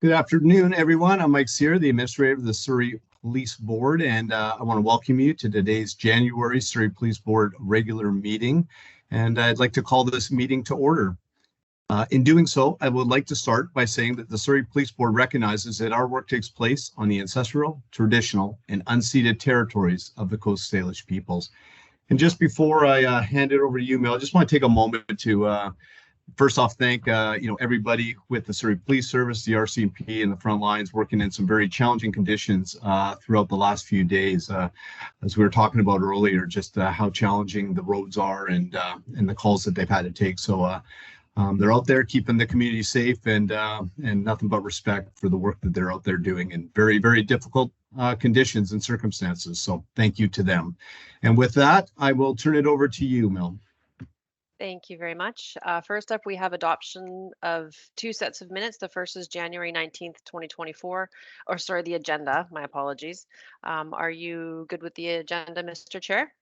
Good afternoon, everyone. I'm Mike Sear, the administrator of the Surrey Police Board, and I want to welcome you to today's January Surrey Police Board regular meeting. And I'd like to call this meeting to order. In doing so, I would like to start by saying that the Surrey Police Board recognizes that our work takes place on the ancestral, traditional, and unceded territories of the Coast Salish peoples. And just before I hand it over to you, Mel, I just want to take a moment to first off, thank everybody with the Surrey Police Service, the RCMP, and the front lines working in some very challenging conditions throughout the last few days. As we were talking about earlier, just how challenging the roads are and the calls that they've had to take. So they're out there keeping the community safe and nothing but respect for the work that they're out there doing in very, very difficult conditions and circumstances. So thank you to them. And with that, I will turn it over to you, Mel. Thank you very much. First up, we have adoption of two sets of minutes. The first is January 19th, 2024, or sorry, the agenda, my apologies. Are you good with the agenda, Mr. Chair?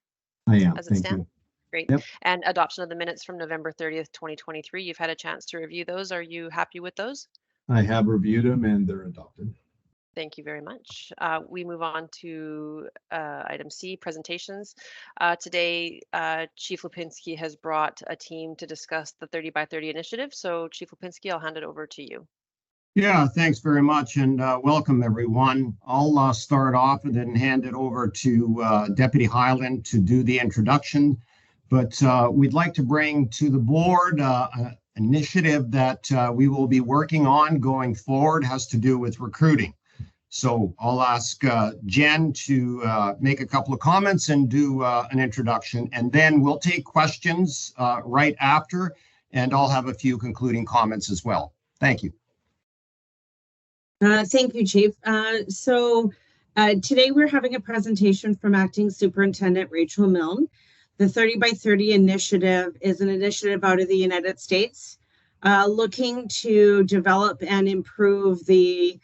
I am, as it thank stands? you. Great. Yep. And adoption of the minutes from November 30th, 2023. You've had a chance to review those. Are you happy with those? I have reviewed them and they're adopted. Thank you very much. We move on to item C, presentations. Today, Chief Lipinski has brought a team to discuss the 30 by 30 initiative. So Chief Lipinski, I'll hand it over to you. Yeah, thanks very much and welcome everyone. I'll start off and then hand it over to Deputy Highland to do the introduction. But we'd like to bring to the board an initiative that we will be working on going forward, has to do with recruiting. So I'll ask Jen to make a couple of comments and do an introduction, and then we'll take questions right after, and I'll have a few concluding comments as well. Thank you. Thank you, Chief. Today we're having a presentation from Acting Superintendent Rachel Milne. The 30 by 30 initiative is an initiative out of the United States looking to develop and improve the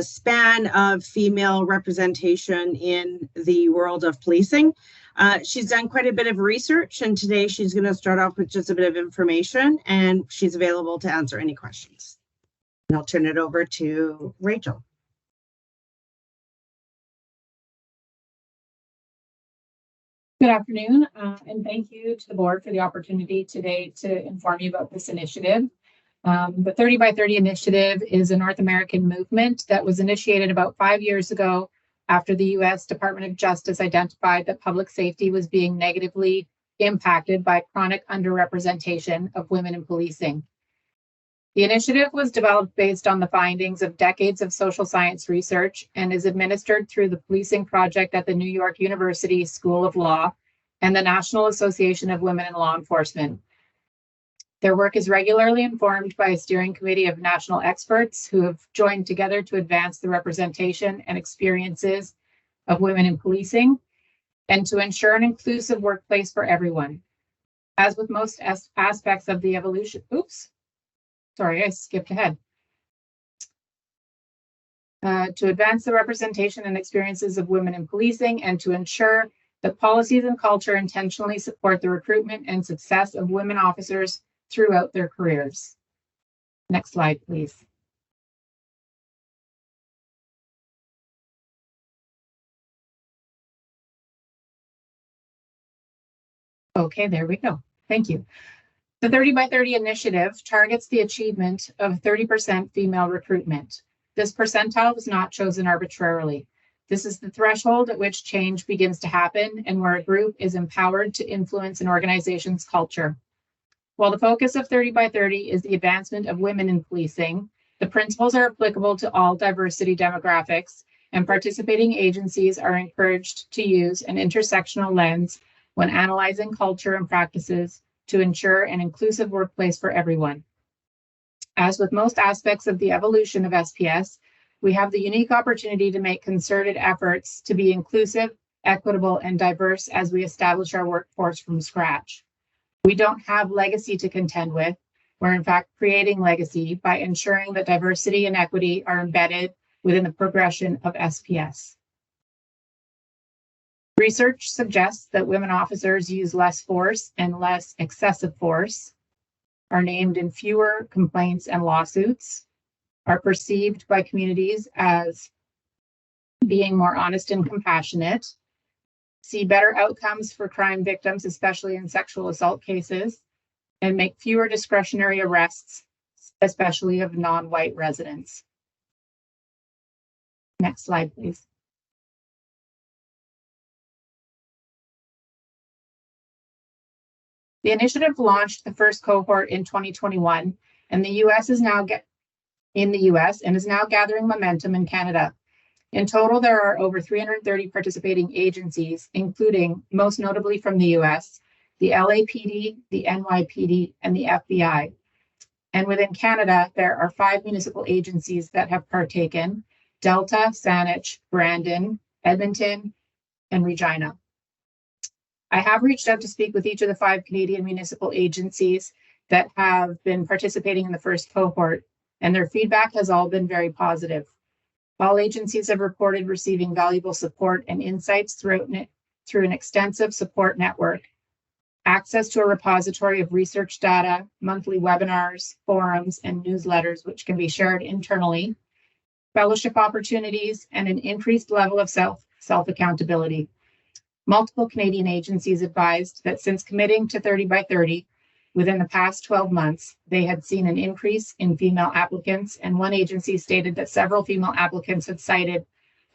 span of female representation in the world of policing. She's done quite a bit of research, and today she's going to start off with just a bit of information, and she's available to answer any questions. And I'll turn it over to Rachel. Good afternoon, and thank you to the board for the opportunity today to inform you about this initiative. The 30 by 30 initiative is a North American movement that was initiated about 5 years ago after the U.S. Department of Justice identified that public safety was being negatively impacted by chronic underrepresentation of women in policing. The initiative was developed based on the findings of decades of social science research and is administered through the Policing Project at the New York University School of Law and the National Association of Women in Law Enforcement. Their work is regularly informed by a steering committee of national experts who have joined together to advance the representation and experiences of women in policing and to ensure an inclusive workplace for everyone. As with most aspects of the evolution, I skipped ahead. To advance the representation and experiences of women in policing and to ensure that policies and culture intentionally support the recruitment and success of women officers throughout their careers. Next slide, please. Okay, there we go. Thank you. The 30 by 30 initiative targets the achievement of 30% female recruitment. This percentile was not chosen arbitrarily. This is the threshold at which change begins to happen and where a group is empowered to influence an organization's culture. While the focus of 30 by 30 is the advancement of women in policing, the principles are applicable to all diversity demographics, and participating agencies are encouraged to use an intersectional lens when analyzing culture and practices to ensure an inclusive workplace for everyone. As with most aspects of the evolution of SPS, we have the unique opportunity to make concerted efforts to be inclusive, equitable, and diverse as we establish our workforce from scratch. We don't have legacy to contend with. We're in fact creating legacy by ensuring that diversity and equity are embedded within the progression of SPS. Research suggests that women officers use less force and less excessive force, are named in fewer complaints and lawsuits, are perceived by communities as being more honest and compassionate, see better outcomes for crime victims, especially in sexual assault cases, and make fewer discretionary arrests, especially of non-white residents. Next slide, please. The initiative launched the first cohort in 2021, and the US is now gathering momentum in Canada. In total, there are over 330 participating agencies, including, most notably from the US, the LAPD, the NYPD, and the FBI. And within Canada, there are 5 municipal agencies that have partaken: Delta, Saanich, Brandon, Edmonton, and Regina. I have reached out to speak with each of the 5 Canadian municipal agencies that have been participating in the first cohort, and their feedback has all been very positive. All agencies have reported receiving valuable support and insights through an extensive support network, access to a repository of research data, monthly webinars, forums, and newsletters, which can be shared internally, fellowship opportunities, and an increased level of self-accountability. Multiple Canadian agencies advised that since committing to 30 by 30 within the past 12 months, they had seen an increase in female applicants, and one agency stated that several female applicants had cited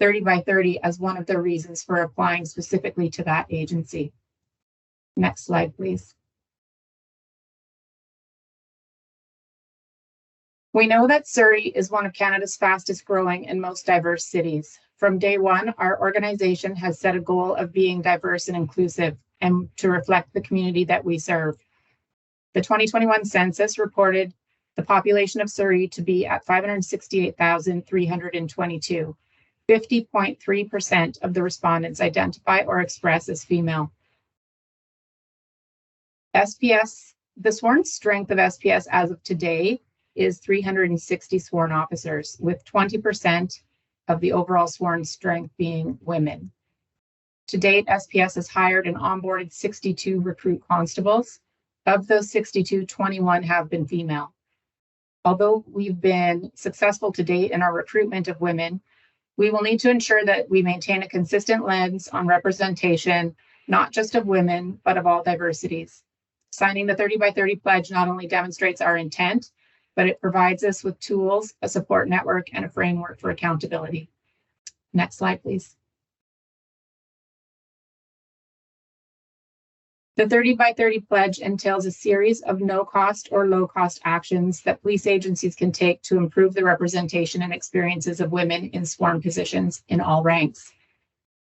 30 by 30 as one of their reasons for applying specifically to that agency. Next slide, please. We know that Surrey is one of Canada's fastest growing and most diverse cities. From day one, our organization has set a goal of being diverse and inclusive and to reflect the community that we serve. The 2021 census reported the population of Surrey to be at 568,322. 50.3% of the respondents identify or express as female. SPS, the sworn strength of SPS as of today is 360 sworn officers, with 20% of the overall sworn strength being women. To date, SPS has hired and onboarded 62 recruit constables. Of those 62, 21 have been female. Although we've been successful to date in our recruitment of women, we will need to ensure that we maintain a consistent lens on representation, not just of women, but of all diversities. Signing the 30 by 30 pledge not only demonstrates our intent, but it provides us with tools, a support network, and a framework for accountability. Next slide, please. The 30 by 30 pledge entails a series of no-cost or low-cost actions that police agencies can take to improve the representation and experiences of women in sworn positions in all ranks.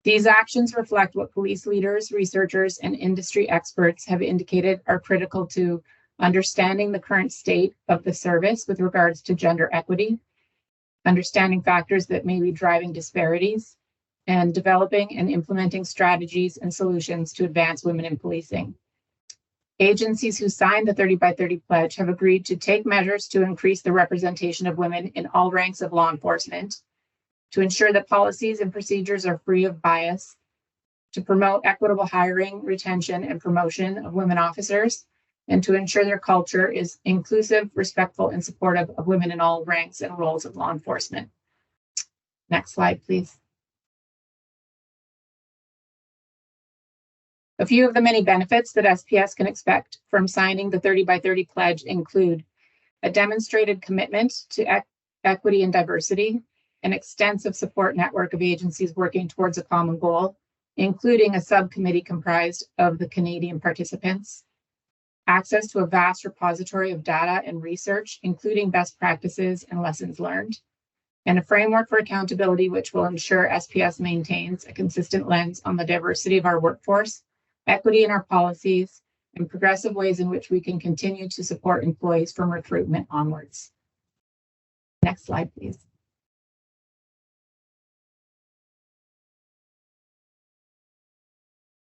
These actions reflect what police leaders, researchers, and industry experts have indicated are critical to understanding the current state of the service with regards to gender equity, understanding factors that may be driving disparities, and developing and implementing strategies and solutions to advance women in policing. Agencies who signed the 30 by 30 pledge have agreed to take measures to increase the representation of women in all ranks of law enforcement, to ensure that policies and procedures are free of bias, to promote equitable hiring, retention, and promotion of women officers, and to ensure their culture is inclusive, respectful, and supportive of women in all ranks and roles of law enforcement. Next slide, please. A few of the many benefits that SPS can expect from signing the 30 by 30 pledge include a demonstrated commitment to equity and diversity, an extensive support network of agencies working towards a common goal, including a subcommittee comprised of the Canadian participants, access to a vast repository of data and research, including best practices and lessons learned, and a framework for accountability which will ensure SPS maintains a consistent lens on the diversity of our workforce, equity in our policies, and progressive ways in which we can continue to support employees from recruitment onwards. Next slide, please.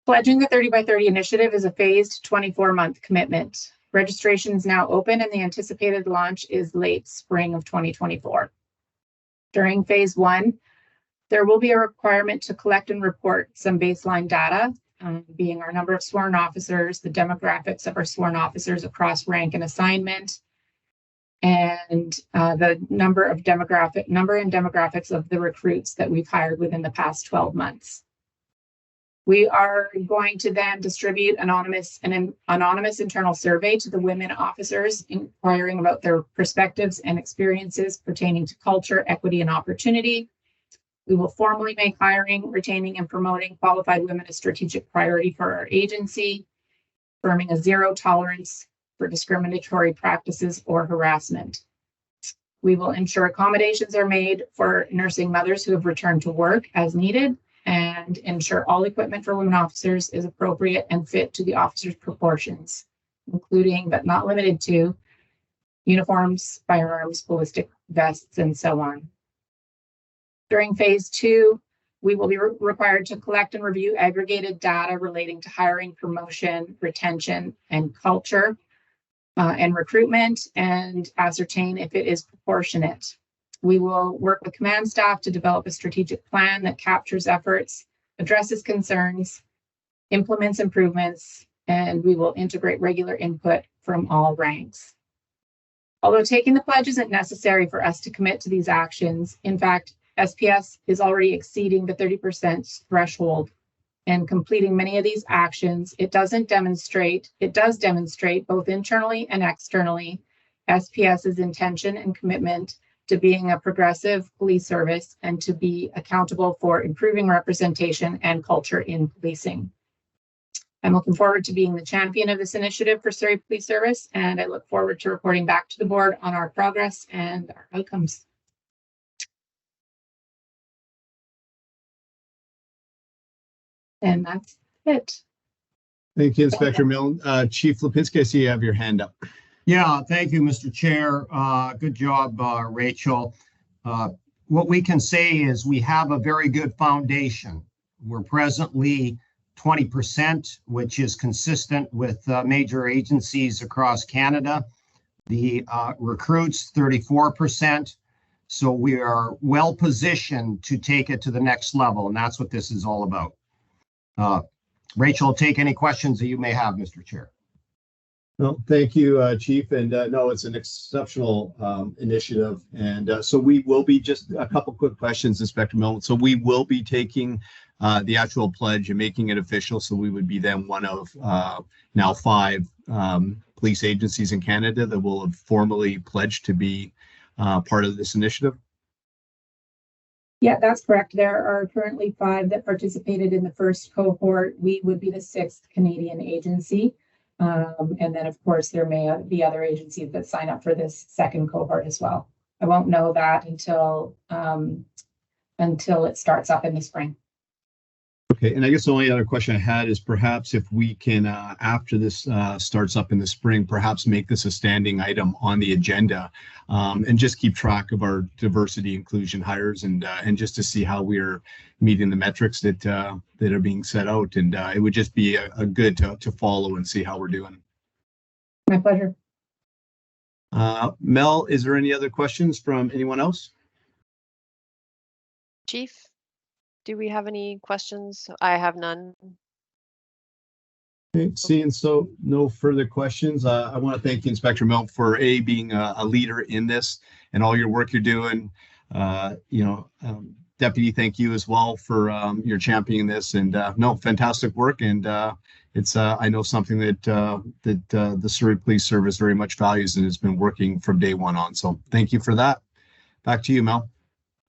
Pledging the 30 by 30 initiative is a phased 24-month commitment. Registration is now open and the anticipated launch is late spring of 2024. During phase 1, there will be a requirement to collect and report some baseline data, being our number of sworn officers, the demographics of our sworn officers across rank and assignment, and the number and demographics of the recruits that we've hired within the past 12 months. We are going to then distribute an anonymous internal survey to the women officers, inquiring about their perspectives and experiences pertaining to culture, equity, and opportunity. We will formally make hiring, retaining, and promoting qualified women a strategic priority for our agency, affirming a zero tolerance for discriminatory practices or harassment. We will ensure accommodations are made for nursing mothers who have returned to work as needed, and ensure all equipment for women officers is appropriate and fit to the officer's proportions, including but not limited to uniforms, firearms, ballistic vests, and so on. During phase 2, we will be required to collect and review aggregated data relating to hiring, promotion, retention, and culture, and recruitment, and ascertain if it is proportionate. We will work with command staff to develop a strategic plan that captures efforts, addresses concerns, implements improvements, and we will integrate regular input from all ranks. Although taking the pledge isn't necessary for us to commit to these actions, in fact, SPS is already exceeding the 30% threshold, and completing many of these actions, it does demonstrate both internally and externally SPS's intention and commitment to being a progressive police service and to be accountable for improving representation and culture in policing. I'm looking forward to being the champion of this initiative for Surrey Police Service, and I look forward to reporting back to the board on our progress and our outcomes. And that's it. Thank you, Inspector Milne. Chief Lipinski, I see you have your hand up. Yeah, thank you, Mr. Chair. Good job, Rachel. What we can say is we have a very good foundation. We're presently 20%, which is consistent with major agencies across Canada. The recruits, 34%. So we are well positioned to take it to the next level, and that's what this is all about. Rachel, take any questions that you may have, Mr. Chair. No, thank you, Chief. And no, it's an exceptional initiative. And so we will be, just a couple quick questions, Inspector Milne. So we will be taking the actual pledge and making it official. So we would be then one of now 5 police agencies in Canada that will have formally pledged to be part of this initiative. Yeah, that's correct. There are currently 5 that participated in the first cohort. We would be the 6th Canadian agency. And then, of course, there may be other agencies that sign up for this second cohort as well. I won't know that until it starts up in the spring. Okay, and I guess the only other question I had is perhaps if we can, after this starts up in the spring, perhaps make this a standing item on the agenda, and just keep track of our diversity inclusion hires, and just to see how we're meeting the metrics that are being set out, and it would just be a good to follow and see how we're doing. My pleasure. Mel, is there any other questions from anyone else? Chief, do we have any questions? I have none. Okay, seeing so no further questions, I want to thank you, Inspector Milne, for being a leader in this and all your work you're doing. Deputy, thank you as well for your championing this, and no, fantastic work, and it's I know something that the Surrey Police Service very much values and has been working from day one on. So thank you for that. Back to you, Mel.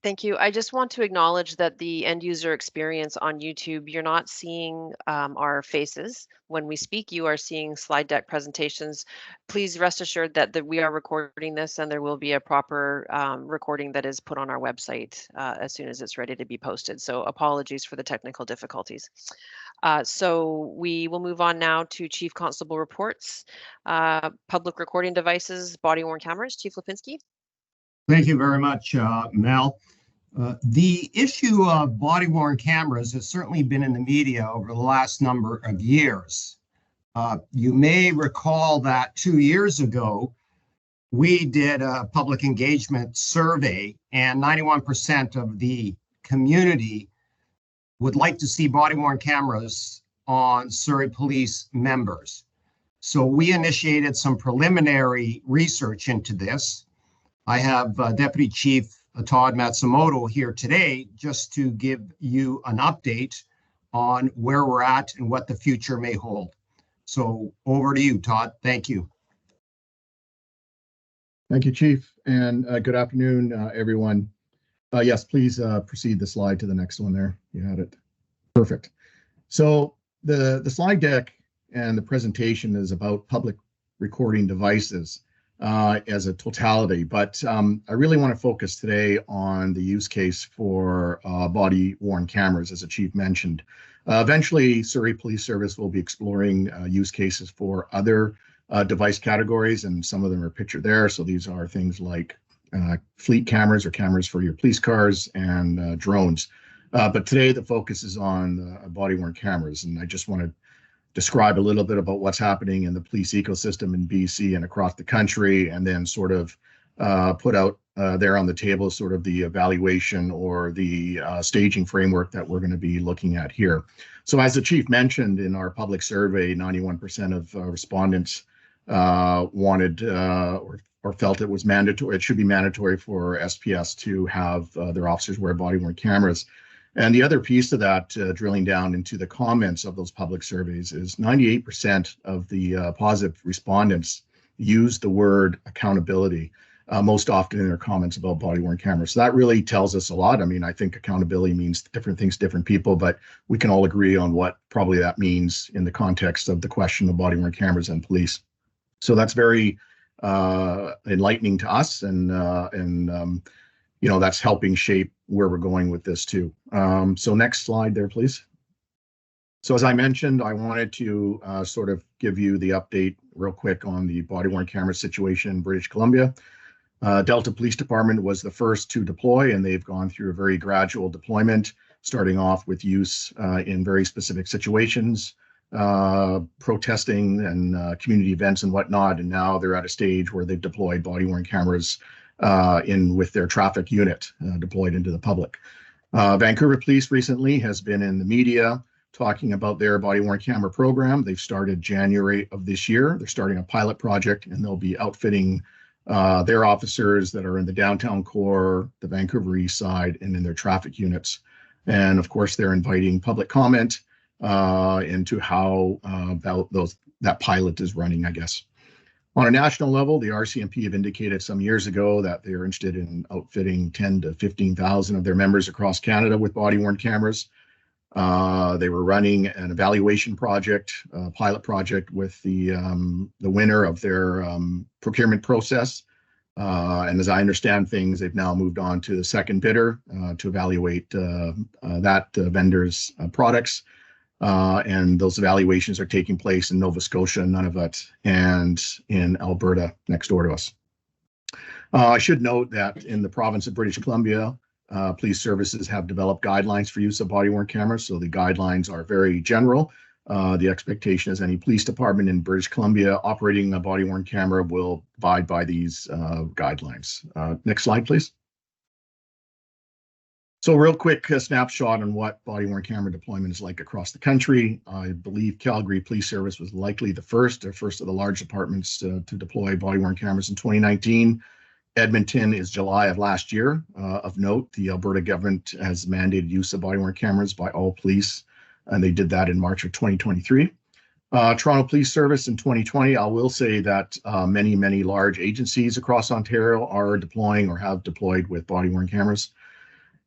Thank you. I just want to acknowledge that the end user experience on YouTube, you're not seeing our faces. When we speak, you are seeing slide deck presentations. Please rest assured that we are recording this, and there will be a proper recording that is put on our website as soon as it's ready to be posted. So apologies for the technical difficulties. So we will move on now to Chief Constable reports, public recording devices, body-worn cameras. Chief Lipinski. Thank you very much, Mel. The issue of body-worn cameras has certainly been in the media over the last number of years. You may recall that 2 years ago, we did a public engagement survey, and 91% of the community would like to see body-worn cameras on Surrey Police members. So we initiated some preliminary research into this. I have Deputy Chief Todd Matsumoto here today just to give you an update on where we're at and what the future may hold. So over to you, Todd. Thank you. Thank you, Chief, and good afternoon, everyone. Yes, please proceed the slide to the next one there. You had it. Perfect. So the slide deck and the presentation is about public recording devices as a totality, but I really want to focus today on the use case for body-worn cameras, as the Chief mentioned. Eventually, Surrey Police Service will be exploring use cases for other device categories, and some of them are pictured there. So these are things like fleet cameras or cameras for your police cars and drones. But today the focus is on body-worn cameras, and I just want to describe a little bit about what's happening in the police ecosystem in BC and across the country, and then sort of put out there on the table sort of the evaluation or the staging framework that we're going to be looking at here. So as the Chief mentioned, in our public survey, 91% of respondents wanted or felt it was mandatory. It should be mandatory for SPS to have their officers wear body-worn cameras. And the other piece of that, drilling down into the comments of those public surveys, is 98% of the positive respondents use the word accountability most often in their comments about body-worn cameras. So that really tells us a lot. I mean, I think accountability means different things to different people, but we can all agree on what probably that means in the context of the question of body-worn cameras and police. So that's very enlightening to us, and you know, that's helping shape where we're going with this too. So next slide there, please. So as I mentioned, I wanted to sort of give you the update real quick on the body-worn camera situation in British Columbia. Delta Police Department was the first to deploy, and they've gone through a very gradual deployment, starting off with use in very specific situations, protesting and community events and whatnot, and now they're at a stage where they've deployed body-worn cameras with their traffic unit deployed into the public. Vancouver Police recently has been in the media talking about their body-worn camera program. They've started January of this year. They're starting a pilot project, and they'll be outfitting their officers that are in the downtown core, the Vancouver East Side, and in their traffic units. And of course, they're inviting public comment into how that pilot is running, I guess. On a national level, the RCMP have indicated some years ago that they are interested in outfitting 10 to 15,000 of their members across Canada with body-worn cameras. They were running an evaluation project, pilot project, with the winner of their procurement process. And as I understand things, they've now moved on to the second bidder to evaluate that vendor's products. And those evaluations are taking place in Nova Scotia, Nunavut, and in Alberta, next door to us. I should note that in the province of British Columbia, police services have developed guidelines for use of body-worn cameras. So the guidelines are very general. The expectation is any police department in British Columbia operating a body-worn camera will abide by these guidelines. Next slide, please. So real quick snapshot on what body-worn camera deployment is like across the country. I believe Calgary Police Service was likely the first of the large departments to deploy body-worn cameras in 2019. Edmonton is July of last year. Of note, the Alberta government has mandated use of body-worn cameras by all police, and they did that in March of 2023. Toronto Police Service in 2020, I will say that many large agencies across Ontario are deploying or have deployed with body-worn cameras.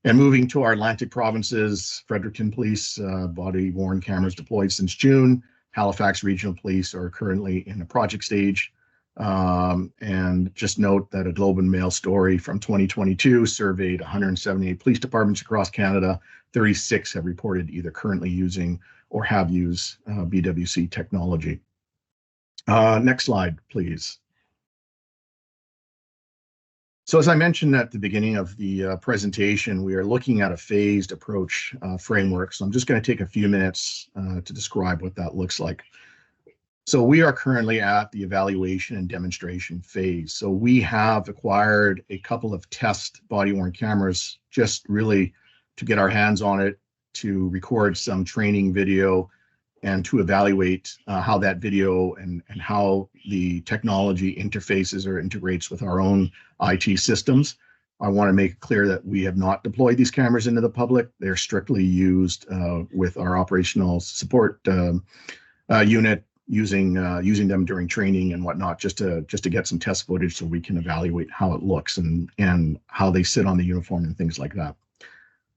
And moving to our Atlantic provinces, Fredericton Police, body-worn cameras deployed since June. Halifax Regional Police are currently in a project stage. And just note that a Globe and Mail story from 2022 surveyed 178 police departments across Canada. 36 have reported either currently using or have used BWC technology. Next slide, please. So as I mentioned at the beginning of the presentation, we are looking at a phased approach framework. So I'm just going to take a few minutes to describe what that looks like. So we are currently at the evaluation and demonstration phase. So we have acquired a couple of test body-worn cameras just really to get our hands on it, to record some training video, and to evaluate how that video and how the technology interfaces or integrates with our own IT systems. I want to make it clear that we have not deployed these cameras into the public. They're strictly used with our operational support unit, using them during training and whatnot, just to get some test footage so we can evaluate how it looks and how they sit on the uniform and things like that.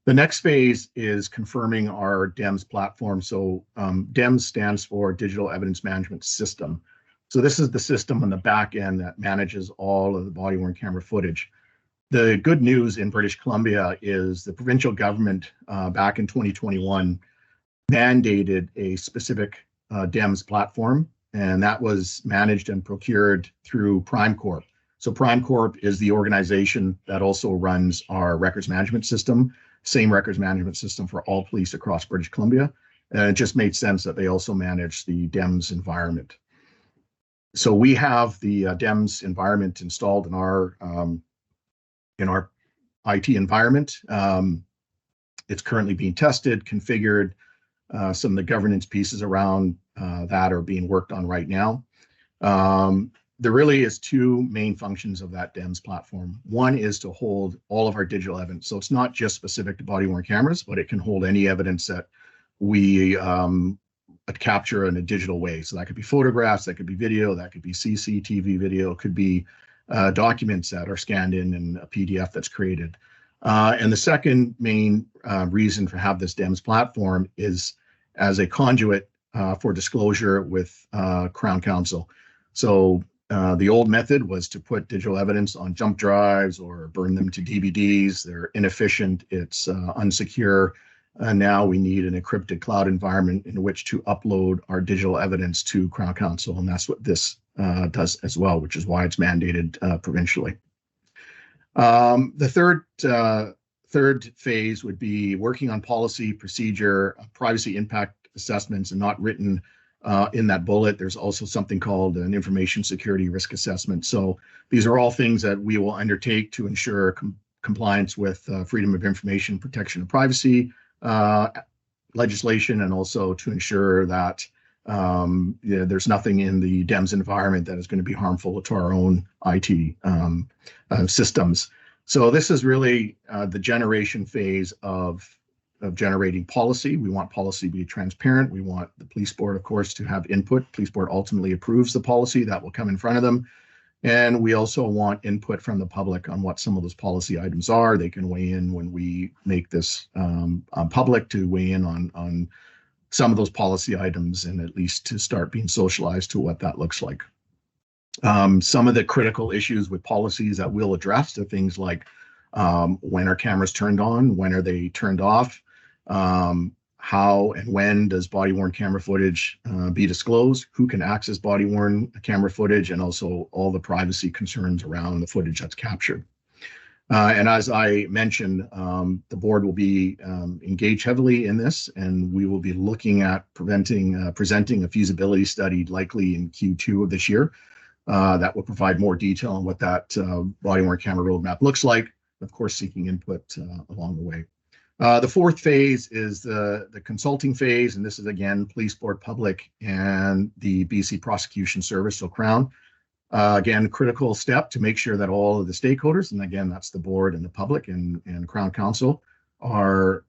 The next phase is confirming our DEMS platform. So DEMS stands for Digital Evidence Management System. So this is the system on the back end that manages all of the body-worn camera footage. The good news in British Columbia is the provincial government back in 2021 mandated a specific DEMS platform, and that was managed and procured through Prime Corp. So Prime Corp is the organization that also runs our records management system, same records management system for all police across British Columbia. And it just made sense that they also manage the DEMS environment. So we have the DEMS environment installed in our IT environment. It's currently being tested, configured. Some of the governance pieces around that are being worked on right now. There really is two main functions of that DEMS platform. One is to hold all of our digital evidence. So it's not just specific to body-worn cameras, but it can hold any evidence that we capture in a digital way. So that could be photographs, that could be video, that could be CCTV video, it could be documents that are scanned in a PDF that's created. And the second main reason for have this DEMS platform is as a conduit for disclosure with Crown Counsel. So the old method was to put digital evidence on jump drives or burn them to DVDs. They're inefficient, it's unsecure. Now we need an encrypted cloud environment in which to upload our digital evidence to Crown Counsel, and that's what this does as well, which is why it's mandated provincially. The third phase would be working on policy, procedure, privacy impact assessments, and not written in that bullet. There's also something called an information security risk assessment. So these are all things that we will undertake to ensure compliance with freedom of information, protection of privacy legislation, and also to ensure that there's nothing in the DEMS environment that is going to be harmful to our own IT systems. So this is really the generation phase of generating policy. We want policy to be transparent. We want the police board, of course, to have input. Police board ultimately approves the policy that will come in front of them. And we also want input from the public on what some of those policy items are. They can weigh in when we make this public, to weigh in on some of those policy items, and at least to start being socialized to what that looks like. Some of the critical issues with policies that we'll address are things like when are cameras turned on, when are they turned off, how and when does body-worn camera footage be disclosed, who can access body-worn camera footage, and also all the privacy concerns around the footage that's captured. And as I mentioned, the board will be engaged heavily in this, and we will be looking at presenting a feasibility study likely in Q2 of this year that will provide more detail on what that body-worn camera roadmap looks like, of course, seeking input along the way. The fourth phase is the consulting phase, and this is again police board, public, and the BC Prosecution Service, so Crown. Again, critical step to make sure that all of the stakeholders, and again, that's the board and the public and Crown Counsel, are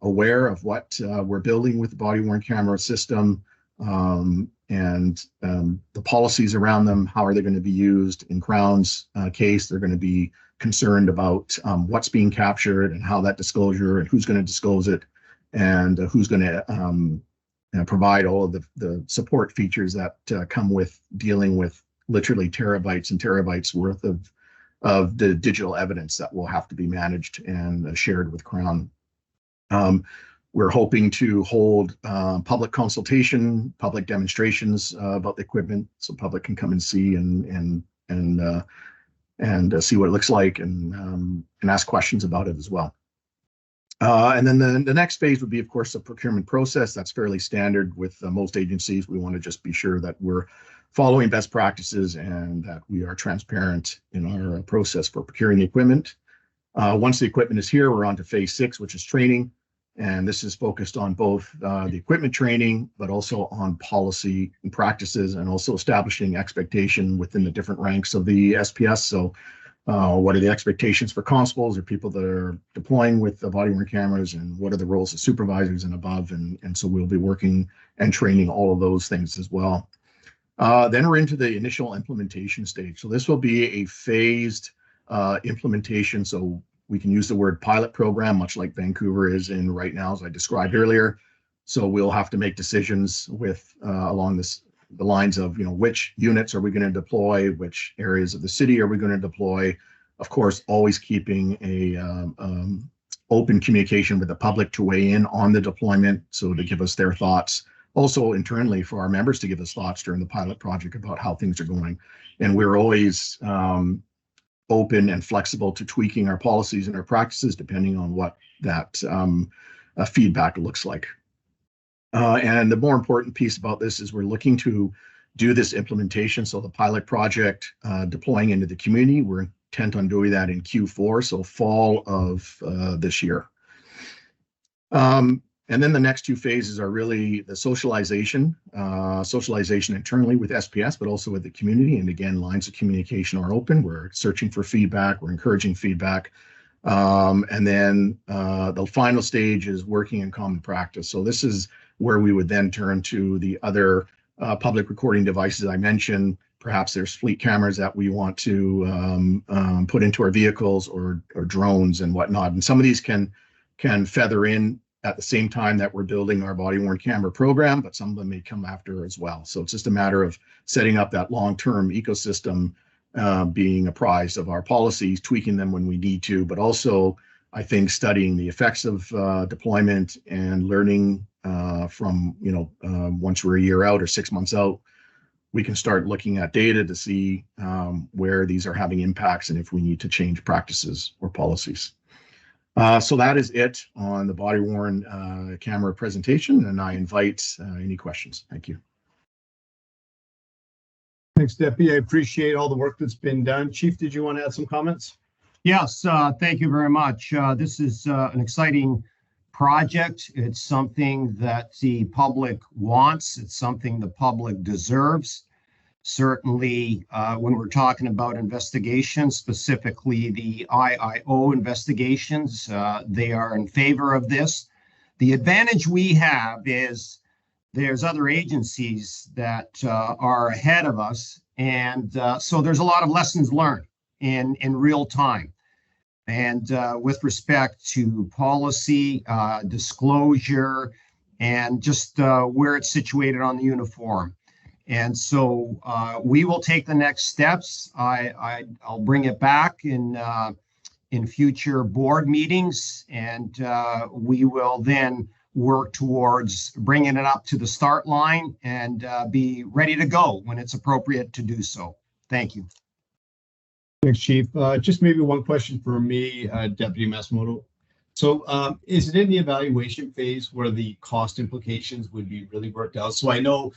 aware of what we're building with the body-worn camera system, and the policies around them. How are they going to be used? In Crown's case, they're going to be concerned about what's being captured and how that disclosure, and who's going to disclose it, and who's going to provide all of the support features that come with dealing with literally terabytes and terabytes worth of the digital evidence that will have to be managed and shared with Crown. We're hoping to hold public consultation, public demonstrations about the equipment, so public can come and see and see what it looks like, and ask questions about it as well. And then the next phase would be, of course, the procurement process. That's fairly standard with most agencies. We want to just be sure that we're following best practices and that we are transparent in our process for procuring the equipment. Once the equipment is here, we're on to phase 6, which is training. And this is focused on both the equipment training, but also on policy and practices, and also establishing expectation within the different ranks of the SPS. So what are the expectations for constables or people that are deploying with the body-worn cameras, and what are the roles of supervisors and above? And so we'll be working and training all of those things as well. Then we're into the initial implementation stage. So this will be a phased implementation. So we can use the word pilot program, much like Vancouver is in right now, as I described earlier. So we'll have to make decisions with along the lines of, which units are we going to deploy, which areas of the city are we going to deploy. Of course, always keeping a open communication with the public to weigh in on the deployment, so to give us their thoughts. Also internally for our members to give us thoughts during the pilot project about how things are going. And we're always open and flexible to tweaking our policies and our practices depending on what that feedback looks like. And the more important piece about this is we're looking to do this implementation. So the pilot project deploying into the community, we're intent on doing that in Q4, so fall of this year. And then the next two phases are really the socialization internally with SPS, but also with the community. And again, lines of communication are open. We're searching for feedback. We're encouraging feedback. And then the final stage is working in common practice. So this is where we would then turn to the other public recording devices I mentioned. Perhaps there's fleet cameras that we want to put into our vehicles, or drones and whatnot. And some of these can feather in at the same time that we're building our body-worn camera program, but some of them may come after as well. So it's just a matter of setting up that long-term ecosystem, being apprised of our policies, tweaking them when we need to, but also, I think, studying the effects of deployment and learning from, once we're a year out or 6 months out, we can start looking at data to see where these are having impacts and if we need to change practices or policies. So that is it on the body-worn camera presentation, and I invite any questions. Thank you. Thanks, Deputy. I appreciate all the work that's been done. Chief, did you want to add some comments? Yes, thank you very much. This is an exciting project. It's something that the public wants. It's something the public deserves. Certainly, when we're talking about investigations, specifically the IIO investigations, they are in favor of this. The advantage we have is there's other agencies that are ahead of us. And so there's a lot of lessons learned in real time. And with respect to policy, disclosure, and just where it's situated on the uniform. And so we will take the next steps. I'll bring it back in future board meetings, and we will then work towards bringing it up to the start line and be ready to go when it's appropriate to do so. Thank you. Thanks, Chief. Just maybe one question for me, Deputy Masimoto. So is it in the evaluation phase where the cost implications would be really worked out? So I know,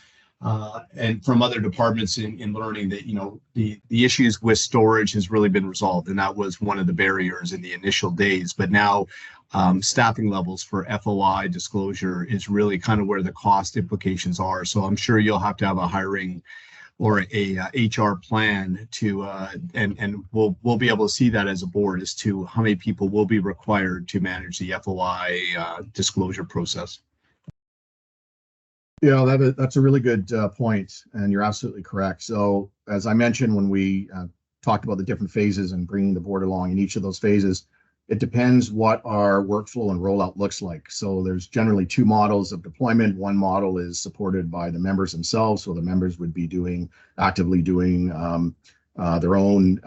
and from other departments in learning that, the issues with storage has really been resolved, and that was one of the barriers in the initial days. But now staffing levels for FOI disclosure is really kind of where the cost implications are. So I'm sure you'll have to have a hiring or a HR plan to, and we'll be able to see that as a board as to how many people will be required to manage the FOI disclosure process. Yeah, that's a really good point, and you're absolutely correct. So as I mentioned, when we talked about the different phases and bringing the board along in each of those phases, it depends what our workflow and rollout looks like. So there's generally two models of deployment. One model is supported by the members themselves. So the members would be actively doing their own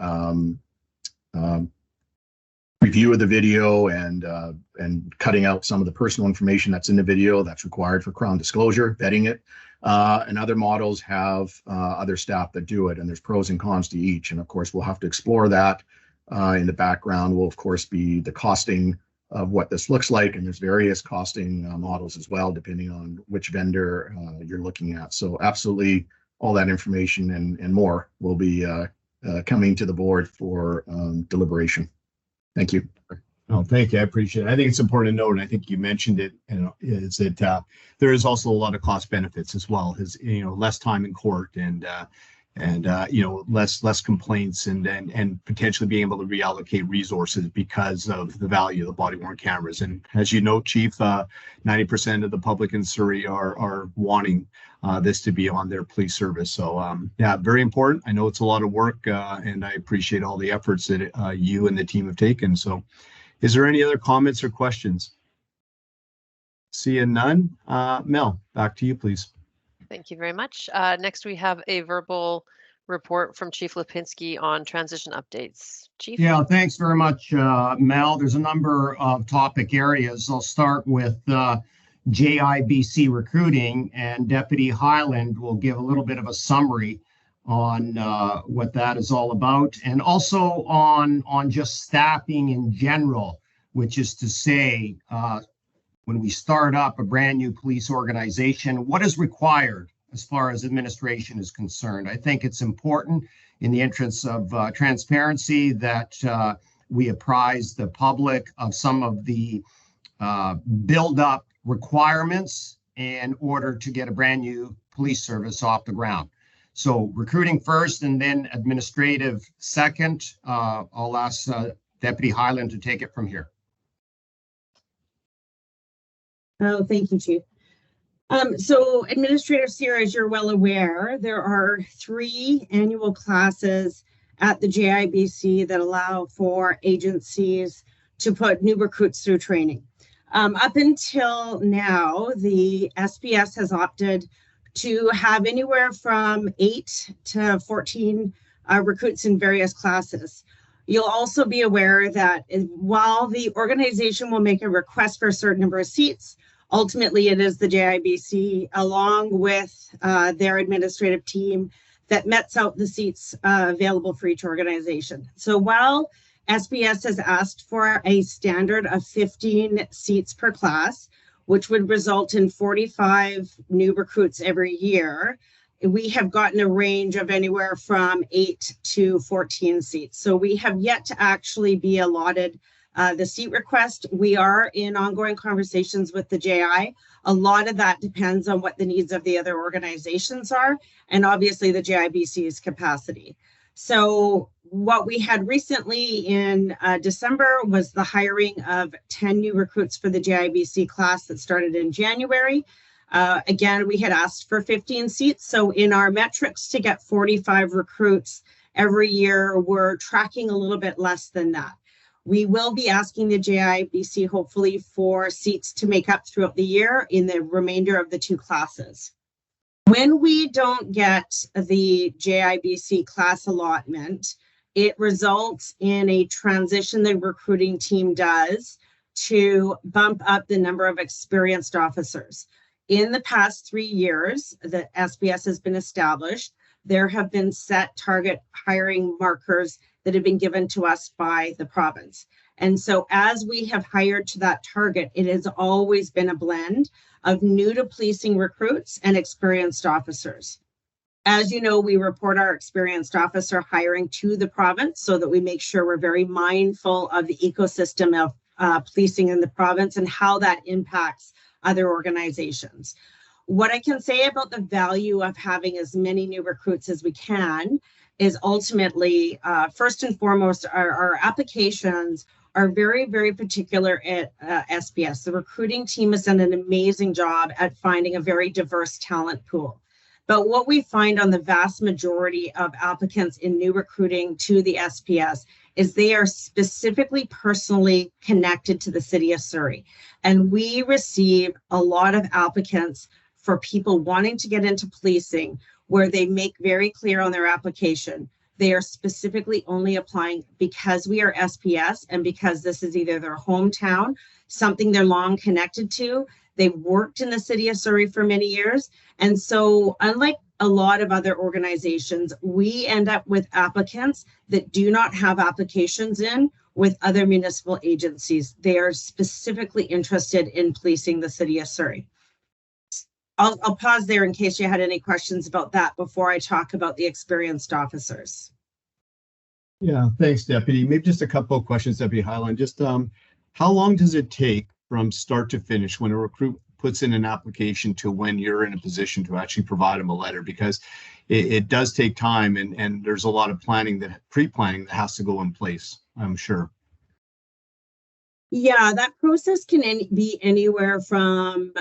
review of the video and cutting out some of the personal information that's in the video that's required for Crown disclosure, vetting it. And other models have other staff that do it, and there's pros and cons to each. And of course, we'll have to explore that. In the background will, of course, be the costing of what this looks like. And there's various costing models as well, depending on which vendor you're looking at. So absolutely all that information and more will be coming to the board for deliberation. Thank you. Oh, thank you. I appreciate it. I think it's important to note, and I think you mentioned it, is that there is also a lot of cost benefits as well. As less time in court and less complaints and potentially being able to reallocate resources because of the value of the body worn cameras. And as you know, Chief, 90% of the public in Surrey are wanting this to be on their police service. So yeah, very important. I know it's a lot of work, and I appreciate all the efforts that you and the team have taken. So is there any other comments or questions? Seeing none. Mel, back to you, please. Thank you very much. Next, we have a verbal report from Chief Lipinski on transition updates. Chief? Yeah, thanks very much, Mel. There's a number of topic areas. I'll start with JIBC recruiting, and Deputy Highland will give a little bit of a summary on what that is all about, and also on just staffing in general, which is to say, when we start up a brand new police organization, what is required as far as administration is concerned. I think it's important in the interest of transparency that we apprise the public of some of the build-up requirements in order to get a brand new police service off the ground. So recruiting first and then administrative second. I'll ask Deputy Highland to take it from here. Oh, thank you, Chief. So Administrator Sear, as you're well aware, there are 3 annual classes at the JIBC that allow for agencies to put new recruits through training. Up until now, the SPS has opted to have anywhere from 8 to 14 recruits in various classes. You'll also be aware that while the organization will make a request for a certain number of seats, ultimately it is the JIBC, along with their administrative team, that mets out the seats available for each organization. So while SPS has asked for a standard of 15 seats per class, which would result in 45 new recruits every year, we have gotten a range of anywhere from 8 to 14 seats. So we have yet to actually be allotted the seat request. We are in ongoing conversations with the JI. A lot of that depends on what the needs of the other organizations are, and obviously the JIBC's capacity. So what we had recently in December was the hiring of 10 new recruits for the JIBC class that started in January. Again, we had asked for 15 seats. So in our metrics to get 45 recruits every year, we're tracking a little bit less than that. We will be asking the JIBC hopefully for seats to make up throughout the year in the remainder of the 2 classes. When we don't get the JIBC class allotment, it results in a transition the recruiting team does to bump up the number of experienced officers. In the past 3 years that SPS has been established, there have been set target hiring markers that have been given to us by the province. And so as we have hired to that target, it has always been a blend of new to policing recruits and experienced officers. As you know, we report our experienced officer hiring to the province so that we make sure we're very mindful of the ecosystem of policing in the province and how that impacts other organizations. What I can say about the value of having as many new recruits as we can is ultimately, first and foremost, our applications are very, very particular at SPS. The recruiting team has done an amazing job at finding a very diverse talent pool. But what we find on the vast majority of applicants in new recruiting to the SPS is they are specifically personally connected to the city of Surrey. And we receive a lot of applicants for people wanting to get into policing where they make very clear on their application they are specifically only applying because we are SPS and because this is either their hometown, something they're long connected to. They've worked in the city of Surrey for many years. And so unlike a lot of other organizations, we end up with applicants that do not have applications in with other municipal agencies. They are specifically interested in policing the city of Surrey. I'll pause there in case you had any questions about that before I talk about the experienced officers. Yeah, thanks, Deputy. Maybe just a couple of questions, Deputy Highland. Just how long does it take from start to finish when a recruit puts in an application to when you're in a position to actually provide them a letter? Because it does take time, and there's a lot of pre-planning that has to go in place, I'm sure. Yeah, that process can be anywhere from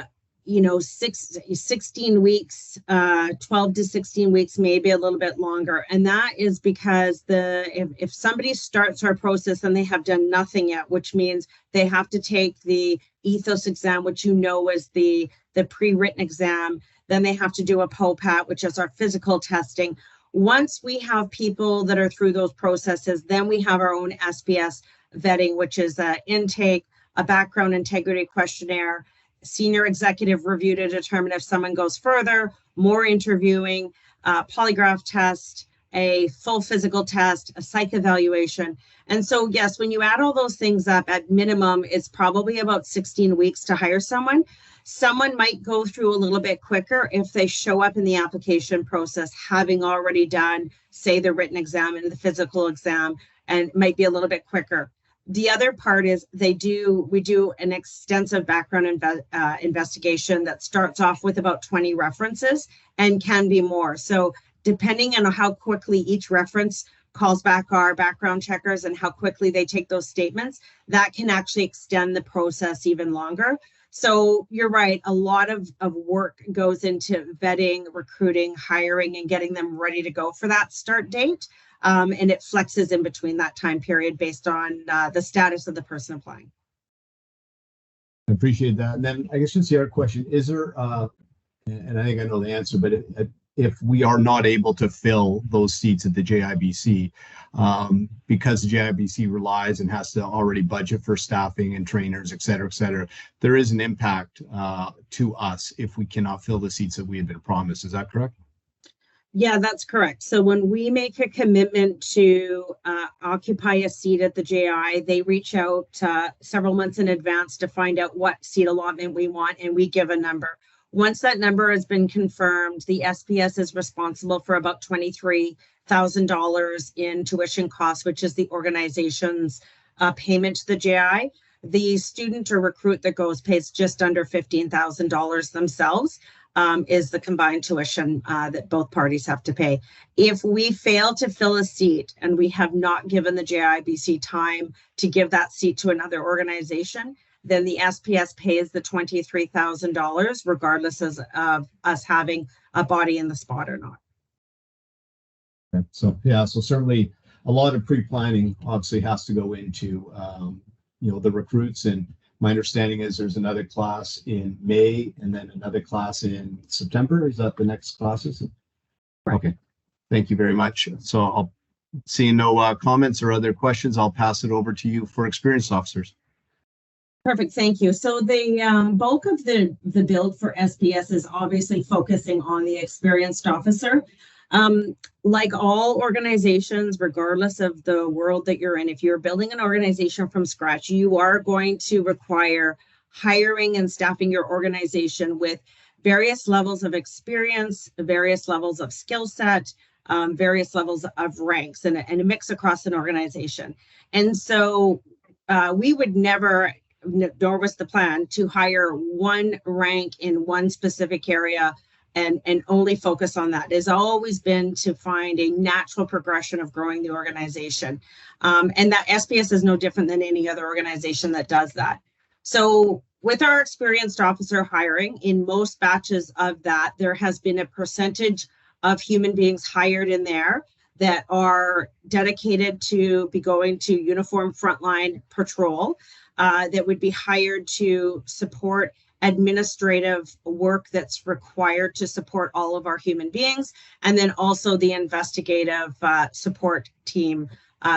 16 weeks, 12 to 16 weeks, maybe a little bit longer. And that is because if somebody starts our process and they have done nothing yet, which means they have to take the ethos exam, which is the pre-written exam, then they have to do a POPAT, which is our physical testing. Once we have people that are through those processes, then we have our own SPS vetting, which is an intake, a background integrity questionnaire, senior executive review to determine if someone goes further, more interviewing, polygraph test, a full physical test, a psych evaluation. And so, yes, when you add all those things up, at minimum, it's probably about 16 weeks to hire someone. Someone might go through a little bit quicker if they show up in the application process having already done, say, the written exam and the physical exam, and it might be a little bit quicker. The other part is we do an extensive background investigation that starts off with about 20 references and can be more. So depending on how quickly each reference calls back our background checkers and how quickly they take those statements, that can actually extend the process even longer. So you're right, a lot of work goes into vetting, recruiting, hiring, and getting them ready to go for that start date. And it flexes in between that time period based on the status of the person applying. I appreciate that. And then I guess just the other question, is there, and I think I know the answer, but if we are not able to fill those seats at the JIBC, because the JIBC relies and has to already budget for staffing and trainers, et cetera, there is an impact to us if we cannot fill the seats that we had been promised. Is that correct? Yeah, that's correct. So when we make a commitment to occupy a seat at the JI, they reach out several months in advance to find out what seat allotment we want, and we give a number. Once that number has been confirmed, the SPS is responsible for about $23,000 in tuition costs, which is the organization's payment to the JI. The student or recruit that goes pays just under $15,000 themselves. Is the combined tuition that both parties have to pay. If we fail to fill a seat and we have not given the JIBC time to give that seat to another organization, then the SPS pays the $23,000 regardless of us having a body in the spot or not. Okay. So certainly a lot of pre-planning obviously has to go into the recruits, and my understanding is there's another class in May and then another class in September. Is that the next classes? Right. Okay. Thank you very much. So I'll see no comments or other questions. I'll pass it over to you for experienced officers. Perfect. Thank you. So the bulk of the build for SPS is obviously focusing on the experienced officer. Like all organizations, regardless of the world that you're in, if you're building an organization from scratch, you are going to require hiring and staffing your organization with various levels of experience, various levels of skill set, various levels of ranks, and a mix across an organization. And so we would never, nor was the plan, to hire one rank in one specific area and only focus on that. It has always been to find a natural progression of growing the organization. And that SPS is no different than any other organization that does that. So with our experienced officer hiring, in most batches of that, there has been a percentage of human beings hired in there that are dedicated to be going to uniform frontline patrol, that would be hired to support administrative work that's required to support all of our human beings, and then also the investigative support team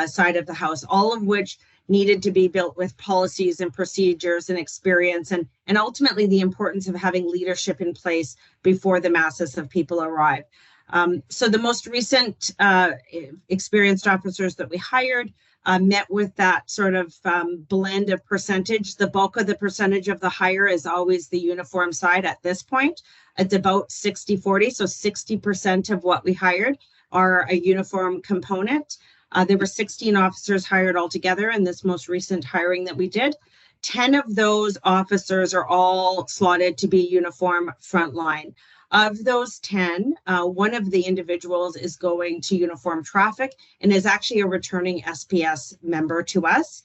side of the house, all of which needed to be built with policies and procedures and experience, and ultimately the importance of having leadership in place before the masses of people arrive. So the most recent experienced officers that we hired met with that sort of blend of percentage. The bulk of the percentage of the hire is always the uniform side at this point. It's about 60-40, so 60% of what we hired are a uniform component. There were 16 officers hired altogether in this most recent hiring that we did. 10 of those officers are all slotted to be uniform frontline. Of those 10, one of the individuals is going to uniform traffic and is actually a returning SPS member to us.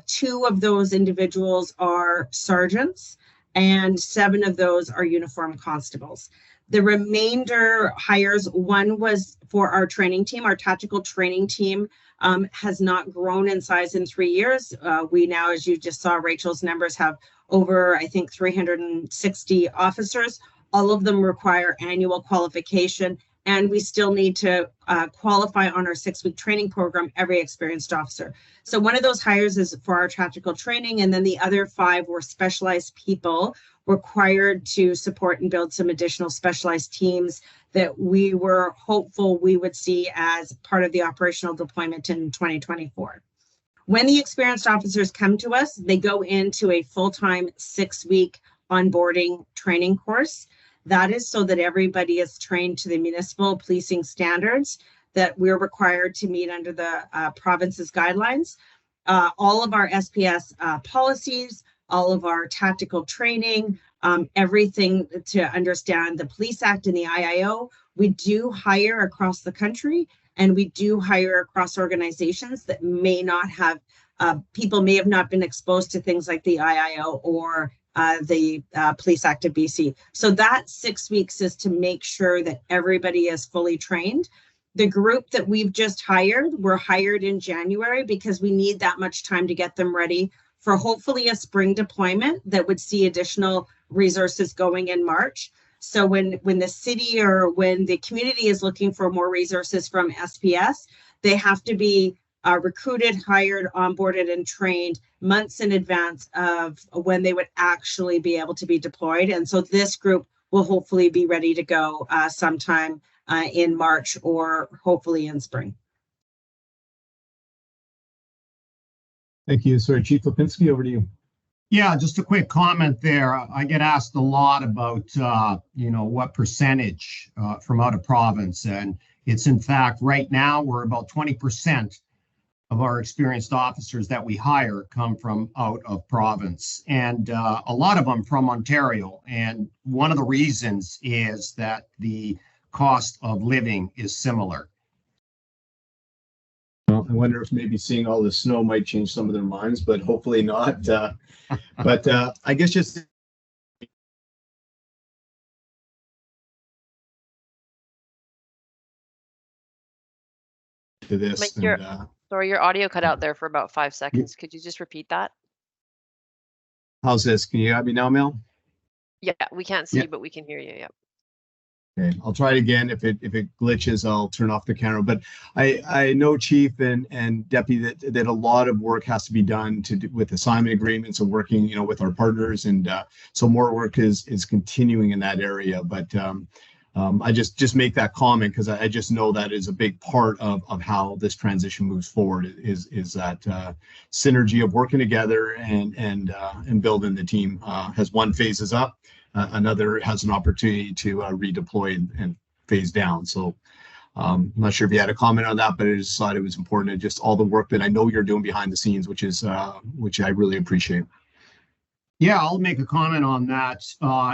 2 of those individuals are sergeants, and 7 of those are uniform constables. The remainder hires, one was for our training team. Our tactical training team has not grown in size in 3 years. We now, as you just saw, Rachel's numbers have over, I think, 360 officers. All of them require annual qualification, and we still need to qualify on our 6-week training program every experienced officer. So one of those hires is for our tactical training, and then the other 5 were specialized people required to support and build some additional specialized teams that we were hopeful we would see as part of the operational deployment in 2024. When the experienced officers come to us, they go into a full-time 6-week onboarding training course. That is so that everybody is trained to the municipal policing standards that we're required to meet under the province's guidelines. All of our SPS policies, all of our tactical training, everything to understand the Police Act and the IIO. We do hire across the country, and we do hire across organizations that may not have, people may have not been exposed to things like the IIO or the Police Act of BC. So that 6 weeks is to make sure that everybody is fully trained. The group that we've just hired were hired in January because we need that much time to get them ready for hopefully a spring deployment that would see additional resources going in March. So when the city or when the community is looking for more resources from SPS, they have to be recruited, hired, onboarded, and trained months in advance of when they would actually be able to be deployed. And so this group will hopefully be ready to go sometime in March or hopefully in spring. Thank you. Sorry, Chief Lipinski, over to you. Yeah, just a quick comment there. I get asked a lot about, what percentage from out of province. And it's in fact, right now, we're about 20% of our experienced officers that we hire come from out of province. And a lot of them from Ontario. And one of the reasons is that the cost of living is similar. Well, I wonder if maybe seeing all the snow might change some of their minds, but hopefully not. But I guess just to this. Sorry, your audio cut out there for about 5 seconds. Could you just repeat that? How's this? Can you hear me now, Mel? Yeah, we can't see you, but we can hear you. Yep. Okay, I'll try it again. If it glitches, I'll turn off the camera. But I know, Chief and Deputy, that a lot of work has to be done with assignment agreements and working, with our partners, and so more work is continuing in that area. But I just make that comment because I just know that is a big part of how this transition moves forward is that synergy of working together and building the team. As one phases up, another has an opportunity to redeploy and phase down. So I'm not sure if you had a comment on that, but I just thought it was important, and just all the work that I know you're doing behind the scenes, which I really appreciate. Yeah, I'll make a comment on that.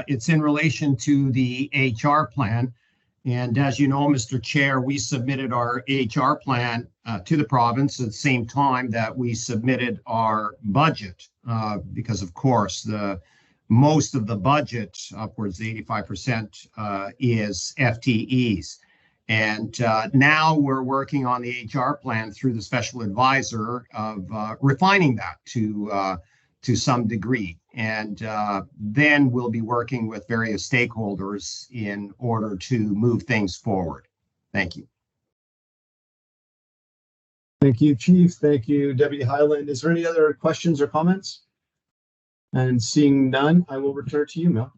It's in relation to the HR plan. And as you know, Mr. Chair, we submitted our HR plan to the province at the same time that we submitted our budget, because of course, most of the budget, upwards of 85%, is FTEs. And now we're working on the HR plan through the special advisor of refining that to some degree. And then we'll be working with various stakeholders in order to move things forward. Thank you. Thank you, Chief. Thank you, Deputy Highland. Is there any other questions or comments? And seeing none, I will return to you, Mel.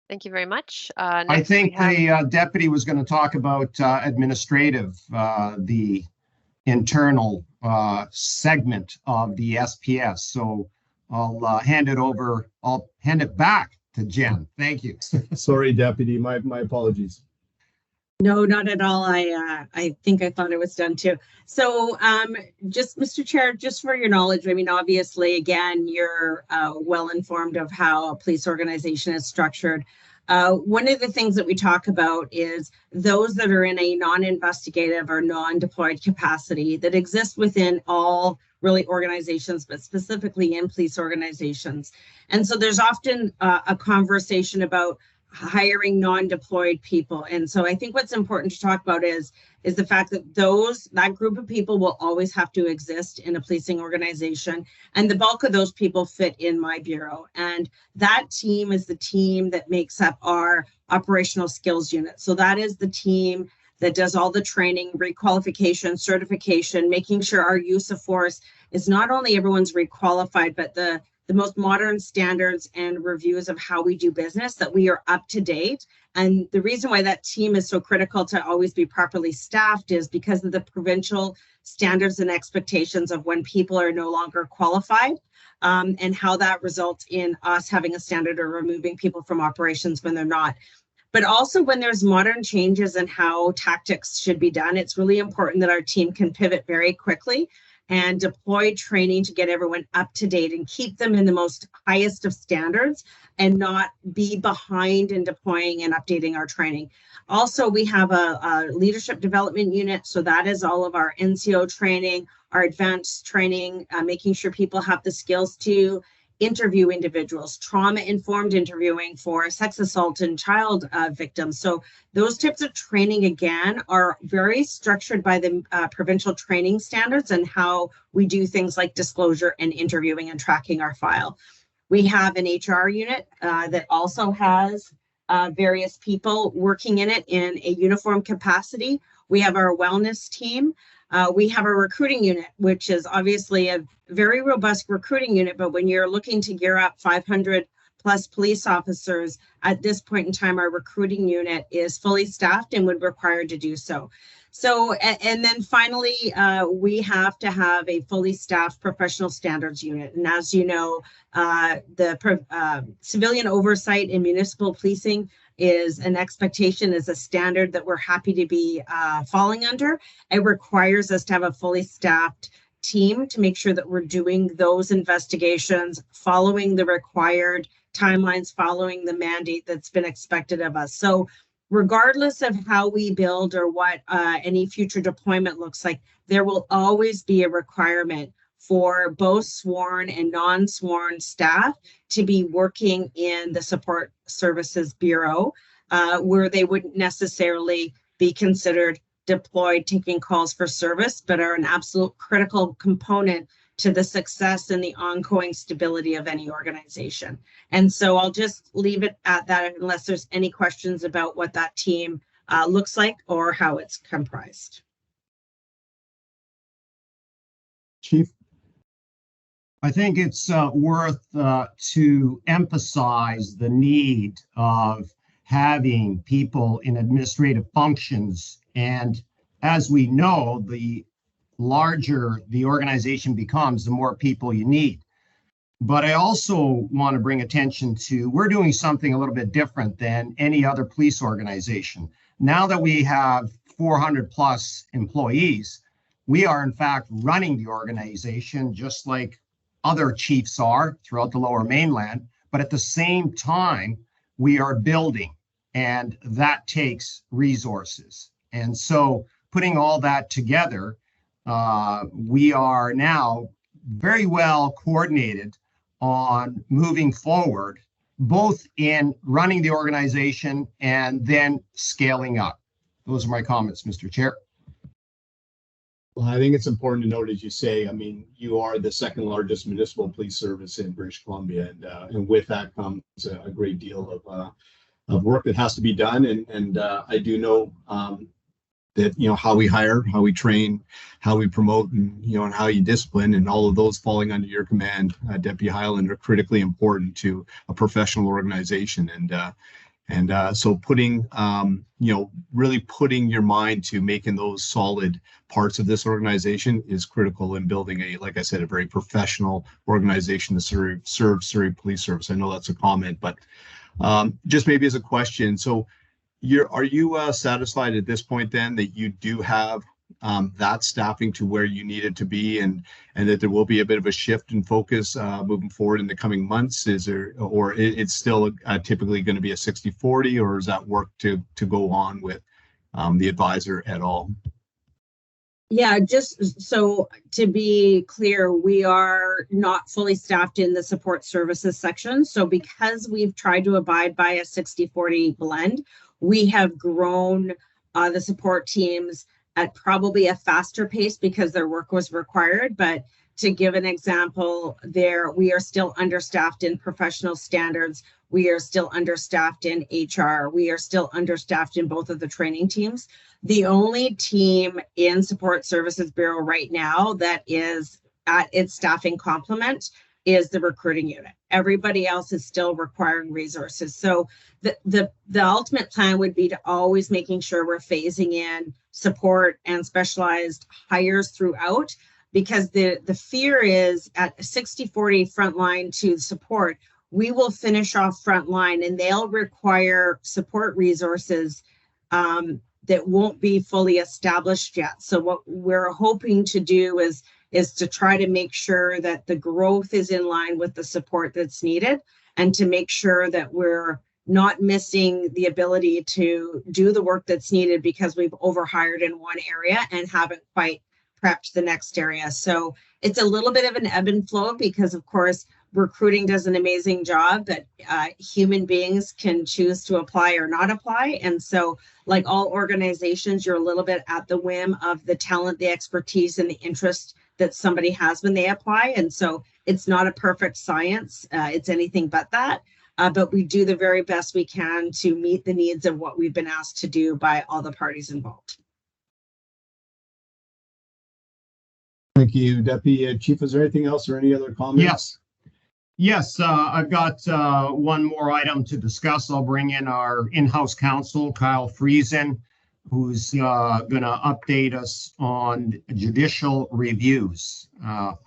Thank you very much. I think the deputy was going to talk about administrative, the internal segment of the SPS. So I'll hand it back to Jen. Thank you. Sorry, Deputy. My apologies. No, not at all. I think I thought it was done too. So just Mr. Chair, just for your knowledge, I mean, obviously, again, you're well informed of how a police organization is structured. One of the things that we talk about is those that are in a non-investigative or non-deployed capacity that exist within all really organizations, but specifically in police organizations. And so there's often a conversation about hiring non-deployed people. And so I think what's important to talk about is the fact that that group of people will always have to exist in a policing organization. And the bulk of those people fit in my bureau. And that team is the team that makes up our operational skills unit. So that is the team that does all the training, requalification, certification, making sure our use of force is not only everyone's requalified, but the most modern standards and reviews of how we do business, that we are up to date. And the reason why that team is so critical to always be properly staffed is because of the provincial standards and expectations of when people are no longer qualified, and how that results in us having a standard of removing people from operations when they're not. But also when there's modern changes in how tactics should be done, it's really important that our team can pivot very quickly and deploy training to get everyone up to date and keep them in the most highest of standards and not be behind in deploying and updating our training. Also, we have a leadership development unit. So that is all of our NCO training, our advanced training, making sure people have the skills to interview individuals, trauma-informed interviewing for sex assault and child victims. So those types of training, again, are very structured by the provincial training standards and how we do things like disclosure and interviewing and tracking our file. We have an HR unit that also has various people working in it in a uniform capacity. We have our wellness team. We have a recruiting unit, which is obviously a very robust recruiting unit, but when you're looking to gear up 500 plus police officers, at this point in time, our recruiting unit is fully staffed and would require to do so. So, and then finally, we have to have a fully staffed professional standards unit. And as you know, the civilian oversight in municipal policing is an expectation, is a standard that we're happy to be falling under. It requires us to have a fully staffed team to make sure that we're doing those investigations, following the required timelines, following the mandate that's been expected of us. So regardless of how we build or what any future deployment looks like, there will always be a requirement for both sworn and non-sworn staff to be working in the support services bureau, where they wouldn't necessarily be considered deployed taking calls for service, but are an absolute critical component to the success and the ongoing stability of any organization. And so I'll just leave it at that unless there's any questions about what that team looks like or how it's comprised. Chief? I think it's worth to emphasize the need of having people in administrative functions. And as we know, the larger the organization becomes, the more people you need. But I also want to bring attention to, we're doing something a little bit different than any other police organization. Now that we have 400 plus employees, we are in fact running the organization just like other chiefs are throughout the Lower Mainland. But at the same time, we are building, and that takes resources. And so putting all that together, we are now very well coordinated on moving forward, both in running the organization and then scaling up. Those are my comments, Mr. Chair. Well, I think it's important to note, as you say, I mean, you are the second largest municipal police service in British Columbia, and with that comes a great deal of work that has to be done. And I do know that, you know, how we hire, how we train, how we promote, and, you know, and how you discipline, and all of those falling under your command, Deputy Highland, are critically important to a professional organization. And so putting, you know, really putting your mind to making those solid parts of this organization is critical in building a, like I said, a very professional organization to serve Surrey Police Service. I know that's a comment, but just maybe as a question. So Are you satisfied at this point then that you do have that staffing to where you need it to be, and that there will be a bit of a shift in focus moving forward in the coming months? Is there, or it's still typically going to be a 60-40, or is that work to go on with the advisor at all? Yeah, just so to be clear, we are not fully staffed in the support services section. So because we've tried to abide by a 60-40 blend, we have grown the support teams at probably a faster pace because their work was required. But to give an example, we are still understaffed in professional standards. We are still understaffed in HR. We are still understaffed in both of the training teams. The only team in Support Services Bureau right now that is at its staffing complement is the recruiting unit. Everybody else is still requiring resources. So the ultimate plan would be to always making sure we're phasing in support and specialized hires throughout, because the fear is at 60-40 frontline to support, we will finish off frontline and they'll require support resources that won't be fully established yet. So what we're hoping to do is to try to make sure that the growth is in line with the support that's needed, and to make sure that we're not missing the ability to do the work that's needed because we've overhired in one area and haven't quite prepped the next area. So it's a little bit of an ebb and flow because, of course, recruiting does an amazing job, but human beings can choose to apply or not apply. And so, like all organizations, you're a little bit at the whim of the talent, the expertise, and the interest that somebody has when they apply. And so it's not a perfect science. It's anything but that. But we do the very best we can to meet the needs of what we've been asked to do by all the parties involved. Thank you, Deputy Chief. Is there anything else or any other comments? Yes, I've got one more item to discuss. I'll bring in our in-house counsel, Kyle Friesen, who's going to update us on judicial reviews.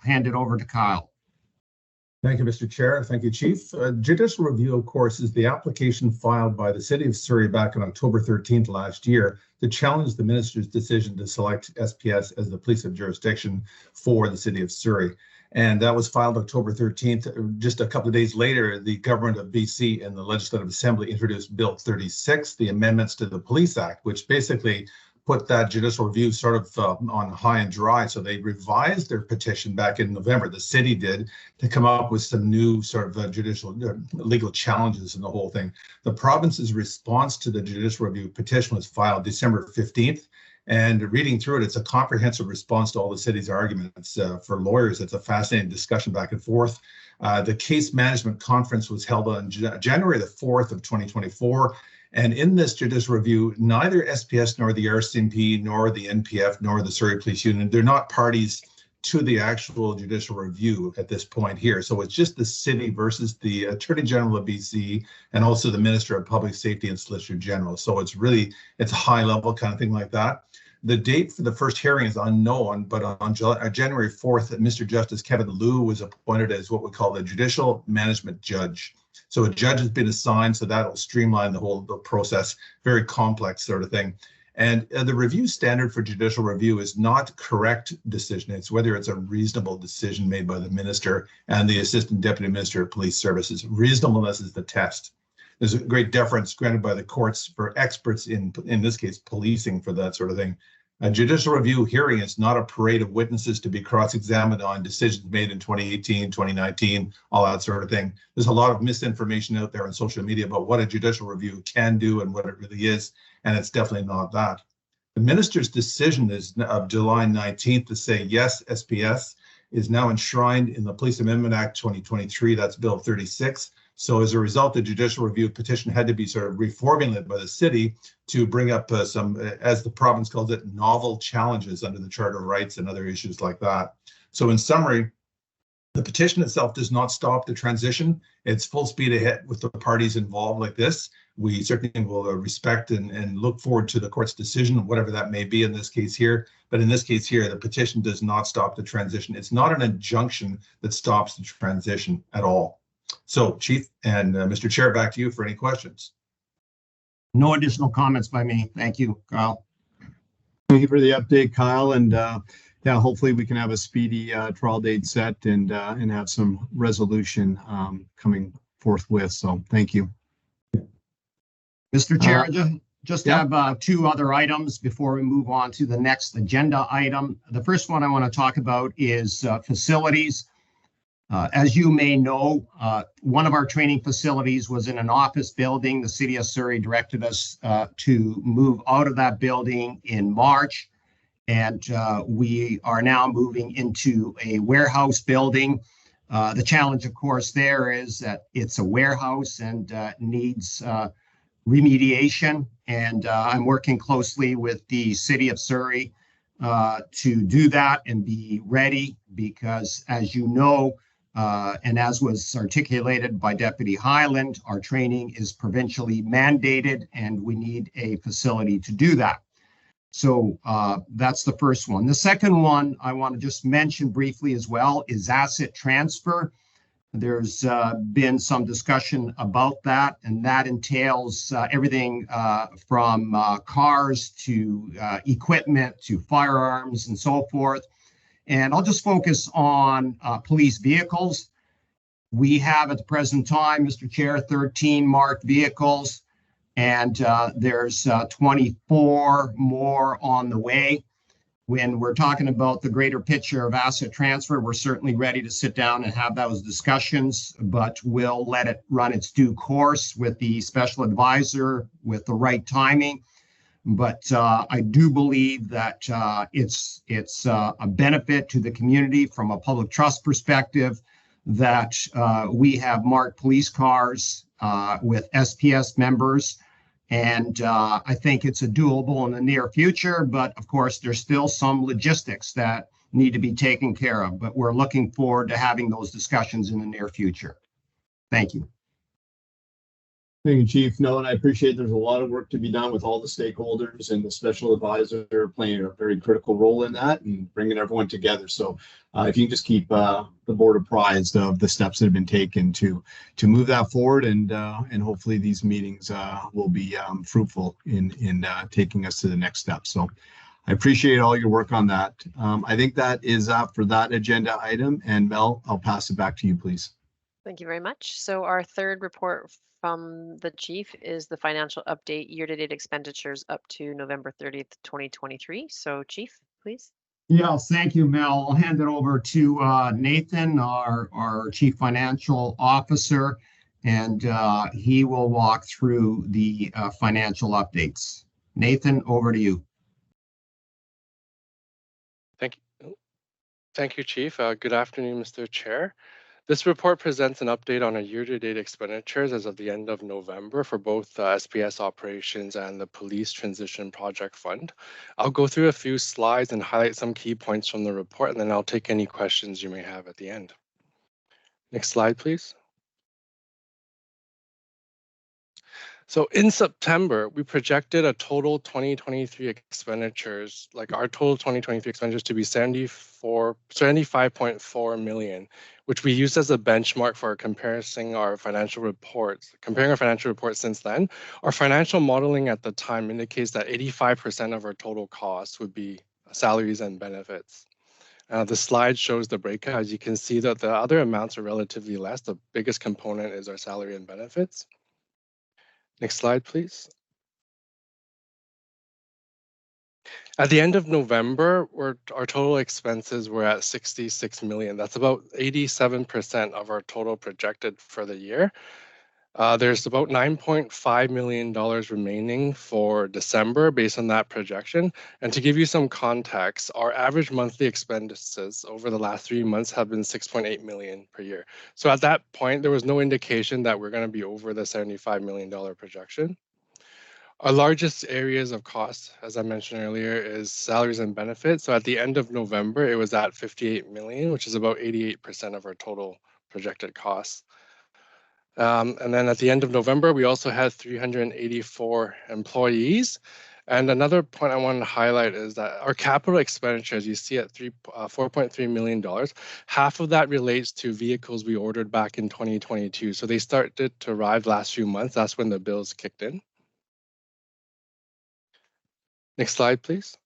Hand it over to Kyle. Thank you, Mr. Chair. Thank you, Chief. Judicial review, of course, is the application filed by the City of Surrey back on October 13th last year to challenge the Minister's decision to select SPS as the police of jurisdiction for the City of Surrey. And that was filed October 13th. Just a couple of days later, the government of BC and the Legislative Assembly introduced Bill 36, the amendments to the Police Act, which basically put that judicial review sort of on high and dry. So they revised their petition back in November, the city did, to come up with some new sort of judicial legal challenges in the whole thing. The province's response to the judicial review petition was filed December 15th. And reading through it, it's a comprehensive response to all the city's arguments. For lawyers, it's a fascinating discussion back and forth. The case management conference was held on January the 4th of 2024. And in this judicial review, neither SPS nor the RCMP nor the NPF nor the Surrey Police Union, they're not parties to the actual judicial review at this point here. So it's just the city versus the Attorney General of BC and also the Minister of Public Safety and Solicitor General. So it's a high level kind of thing like that. The date for the first hearing is unknown, but on January 4th, Mr. Justice Kevin Liu was appointed as what we call the Judicial Management Judge. So a judge has been assigned, so that'll streamline the process, very complex sort of thing. And the review standard for judicial review is not correct decision. It's whether it's a reasonable decision made by the minister and the Assistant Deputy Minister of Police Services. Reasonableness is the test. There's a great deference granted by the courts for experts in this case, policing for that sort of thing. A judicial review hearing is not a parade of witnesses to be cross-examined on decisions made in 2018, 2019, all that sort of thing. There's a lot of misinformation out there on social media about what a judicial review can do and what it really is, and it's definitely not that. The minister's decision is of July 19th to say, yes, SPS is now enshrined in the Police Amendment Act 2023, that's Bill 36. So as a result, the judicial review petition had to be sort of reformulated by the city to bring up some, as the province calls it, novel challenges under the Charter of Rights and other issues like that. So in summary, the petition itself does not stop the transition. It's full speed ahead with the parties involved like this. We certainly will respect and look forward to the court's decision, whatever that may be in this case here. But in this case here, the petition does not stop the transition. It's not an injunction that stops the transition at all. So, Chief and Mr. Chair, back to you for any questions. No additional comments by me. Thank you, Kyle. Thank you for the update, Kyle. And yeah, hopefully we can have a speedy trial date set and have some resolution coming forthwith. So thank you. Mr. Chair, just yeah. have two other items before we move on to the next agenda item. The first one I want to talk about is facilities. As you may know, one of our training facilities was in an office building. The City of Surrey directed us to move out of that building in March, and we are now moving into a warehouse building. The challenge, of course, there is that it's a warehouse and needs remediation, and I'm working closely with the City of Surrey to do that and be ready because, as you know, and as was articulated by Deputy Highland, our training is provincially mandated and we need a facility to do that. So that's the first one. The second one I want to just mention briefly as well is asset transfer. There's been some discussion about that, and that entails everything from cars to equipment to firearms and so forth. And I'll just focus on police vehicles. We have at the present time, Mr. Chair, 13 marked vehicles, and there's 24 more on the way. When we're talking about the greater picture of asset transfer, we're certainly ready to sit down and have those discussions, but we'll let it run its due course with the special advisor with the right timing. But I do believe that it's a benefit to the community from a public trust perspective that we have marked police cars with SPS members. And I think it's a doable in the near future, but of course, there's still some logistics that need to be taken care of, but we're looking forward to having those discussions in the near future. Thank you. Thank you, Chief. No, and I appreciate there's a lot of work to be done with all the stakeholders and the special advisor playing a very critical role in that and bringing everyone together. So if you can just keep the board apprised of the steps that have been taken to move that forward, and hopefully these meetings will be fruitful in taking us to the next step. So I appreciate all your work on that. I think that is for that agenda item. And Mel, I'll pass it back to you, please. Thank you very much. So our third report from the chief is the financial update year-to-date expenditures up to November 30th, 2023. So Chief, please. Yeah, thank you, Mel. I'll hand it over to Nathan, our Chief Financial Officer, and he will walk through the financial updates. Nathan, over to you. Thank you, Chief. Good afternoon, Mr. Chair. This report presents an update on our year-to-date expenditures as of the end of November for both SPS operations and the Police Transition Project Fund. I'll go through a few slides and highlight some key points from the report, and then I'll take any questions you may have at the end. Next slide, please. So in September, we projected a total 2023 expenditures, like our total 2023 expenditures, to be 75.4 million, which we used as a benchmark for comparing our financial reports since then. Our financial modeling at the time indicates that 85% of our total costs would be salaries and benefits. The slide shows the breakout. As you can see that the other amounts are relatively less. The biggest component is our salary and benefits. Next slide, please. At the end of November, our total expenses were at 66 million. That's about 87% of our total projected for the year. There's about $9.5 million remaining for December based on that projection. And to give you some context, our average monthly expenses over the last 3 months have been 6.8 million per year. So at that point, there was no indication that we're going to be over the $75 million projection. Our largest areas of cost, as I mentioned earlier, is salaries and benefits. So at the end of November, it was at 58 million, which is about 88% of our total projected costs. And then at the end of November, we also had 384 employees. And another point I wanted to highlight is that our capital expenditures, you see at $4.3 million, half of that relates to vehicles we ordered back in 2022. So they started to arrive last few months. That's when the bills kicked in. Next slide, please.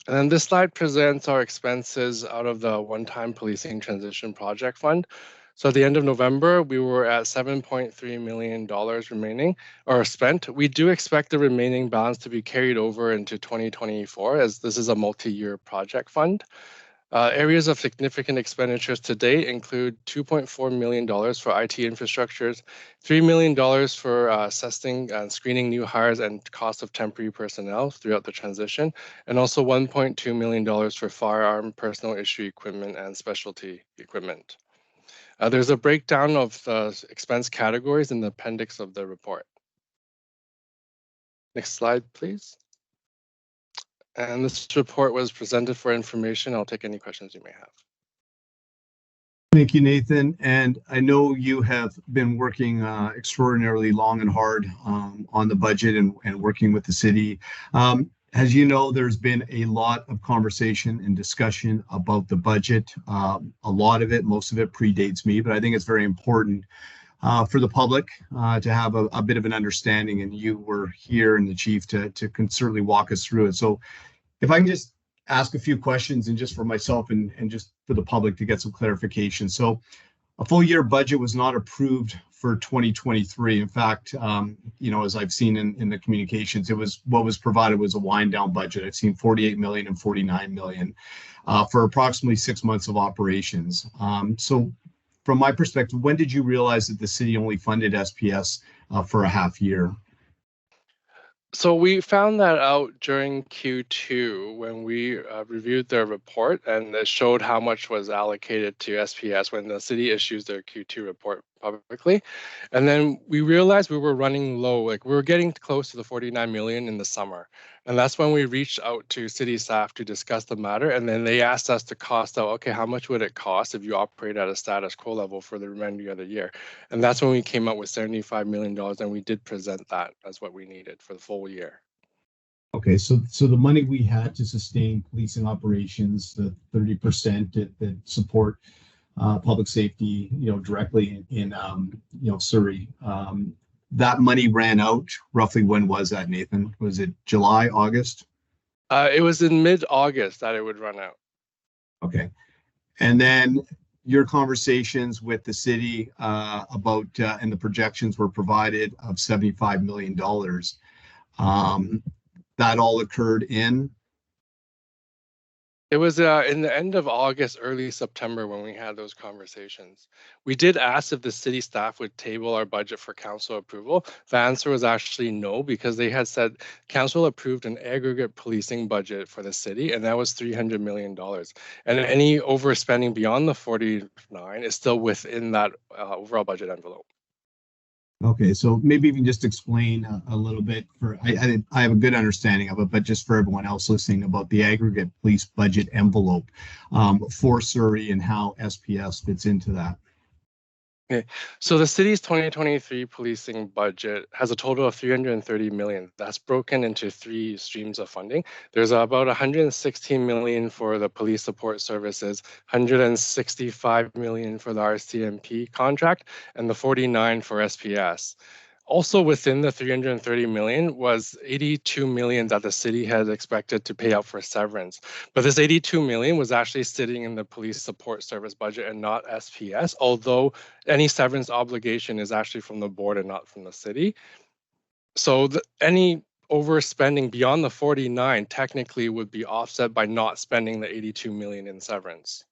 And then this slide presents our expenses out of the one-time policing transition project fund. So at the end of November, we were at $7.3 million remaining or spent. We do expect the remaining balance to be carried over into 2024 as this is a multi-year project fund. Areas of significant expenditures to date include $2.4 million for IT infrastructures, $3 million for assessing and screening new hires and cost of temporary personnel throughout the transition, and also $1.2 million for firearm, personal issue equipment, and specialty equipment. There's a breakdown of the expense categories in the appendix of the report. Next slide, please. And this report was presented for information. I'll take any questions you may have. Thank you, Nathan. And I know you have been working extraordinarily long and hard on the budget and working with the city. As you know, there's been a lot of conversation and discussion about the budget. A lot of it, most of it predates me, but I think it's very important for the public to have a bit of an understanding, and you were here and the chief to certainly walk us through it. So if I can just ask a few questions and just for myself and just for the public to get some clarification. So a full year budget was not approved for 2023. In fact, you know, as I've seen in the communications, it was what was provided was a wind down budget. I've seen 48 million and 49 million for approximately 6 months of operations. So from my perspective, when did you realize that the city only funded SPS for a half year? So we found that out during Q2 when we reviewed their report, and it showed how much was allocated to SPS when the city issues their Q2 report publicly. And then we realized we were running low, like we were getting close to the 49 million in the summer. And that's when we reached out to city staff to discuss the matter. And then they asked us to cost out, okay, how much would it cost if you operate at a status quo level for the remainder of the year? And that's when we came up with $75 million, and we did present that as what we needed for the full year. Okay, so the money we had to sustain policing operations, the 30% that support public safety, you know, directly in you know, Surrey, that money ran out roughly. When was that, Nathan? Was it July, August? It was in mid-August that it would run out. Okay, and then your conversations with the city about and the projections were provided of $75 million. That all occurred in? It was in the end of August, early September when we had those conversations. We did ask if the city staff would table our budget for council approval. The answer was actually no, because they had said council approved an aggregate policing budget for the city, and that was $300 million. And any overspending beyond the 49 is still within that overall budget envelope. Okay, so maybe you can just explain a little bit for, I have a good understanding of it, but just for everyone else listening about the aggregate police budget envelope for Surrey and how SPS fits into that. Okay, so the city's 2023 policing budget has a total of 330 million. That's broken into 3 streams of funding. There's about 116 million for the police support services, 165 million for the RCMP contract, and the 49 for SPS. Also within the 330 million was 82 million that the city had expected to pay out for severance. But this 82 million was actually sitting in the police support service budget and not SPS, although any severance obligation is actually from the board and not from the city. So any overspending beyond the 49 technically would be offset by not spending the 82 million in severance.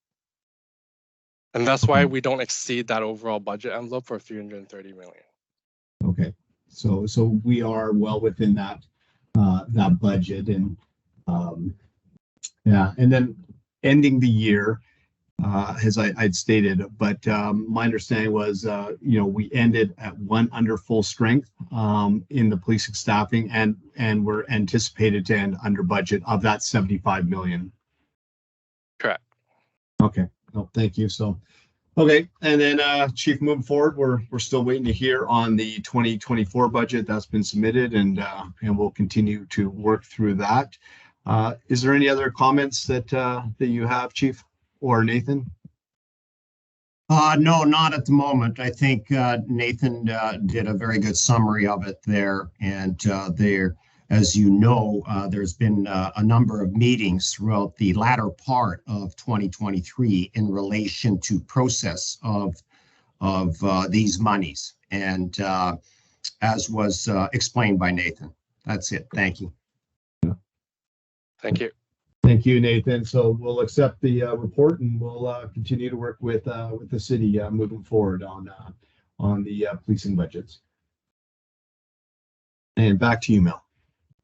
And that's why we don't exceed that overall budget envelope for 330 million. Okay, so we are well within that that budget, and yeah, and then ending the year, as I'd stated, but my understanding was, you know, we ended at 1 under full strength in the policing staffing, and we're anticipated to end under budget of that 75 million. Correct. Okay, no, thank you. So. Okay, and then Chief, moving forward, we're still waiting to hear on the 2024 budget that's been submitted, and we'll continue to work through that. Is there any other comments that you have, Chief or Nathan? No, not at the moment. I think Nathan did a very good summary of it there. And there, as you know, there's been a number of meetings throughout the latter part of 2023 in relation to process of these monies. And as was explained by Nathan. That's it. Thank you. Thank you. Thank you, Nathan. So we'll accept the report and we'll continue to work with the city moving forward on the policing budgets. And back to you, Mel.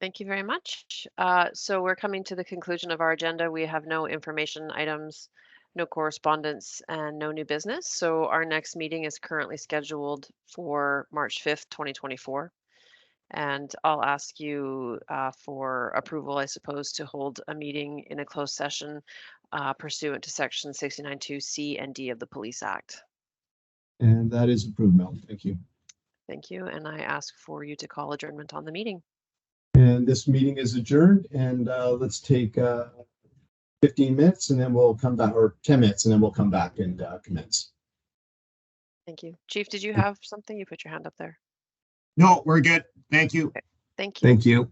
Thank you very much. So we're coming to the conclusion of our agenda. We have no information items, no correspondence, and no new business. So our next meeting is currently scheduled for March 5th, 2024. And I'll ask you for approval, I suppose, to hold a meeting in a closed session pursuant to section 69(2)(c) and D of the Police Act. And that is approved, Mel. Thank you. Thank you. And I ask for you to call adjournment on the meeting. And this meeting is adjourned. And let's take 15 minutes and then we'll come back, or 10 minutes, and then we'll come back and commence. Thank you. Chief, did you have something? You put your hand up there. No, we're good. Thank you. Okay. Thank you. Thank you.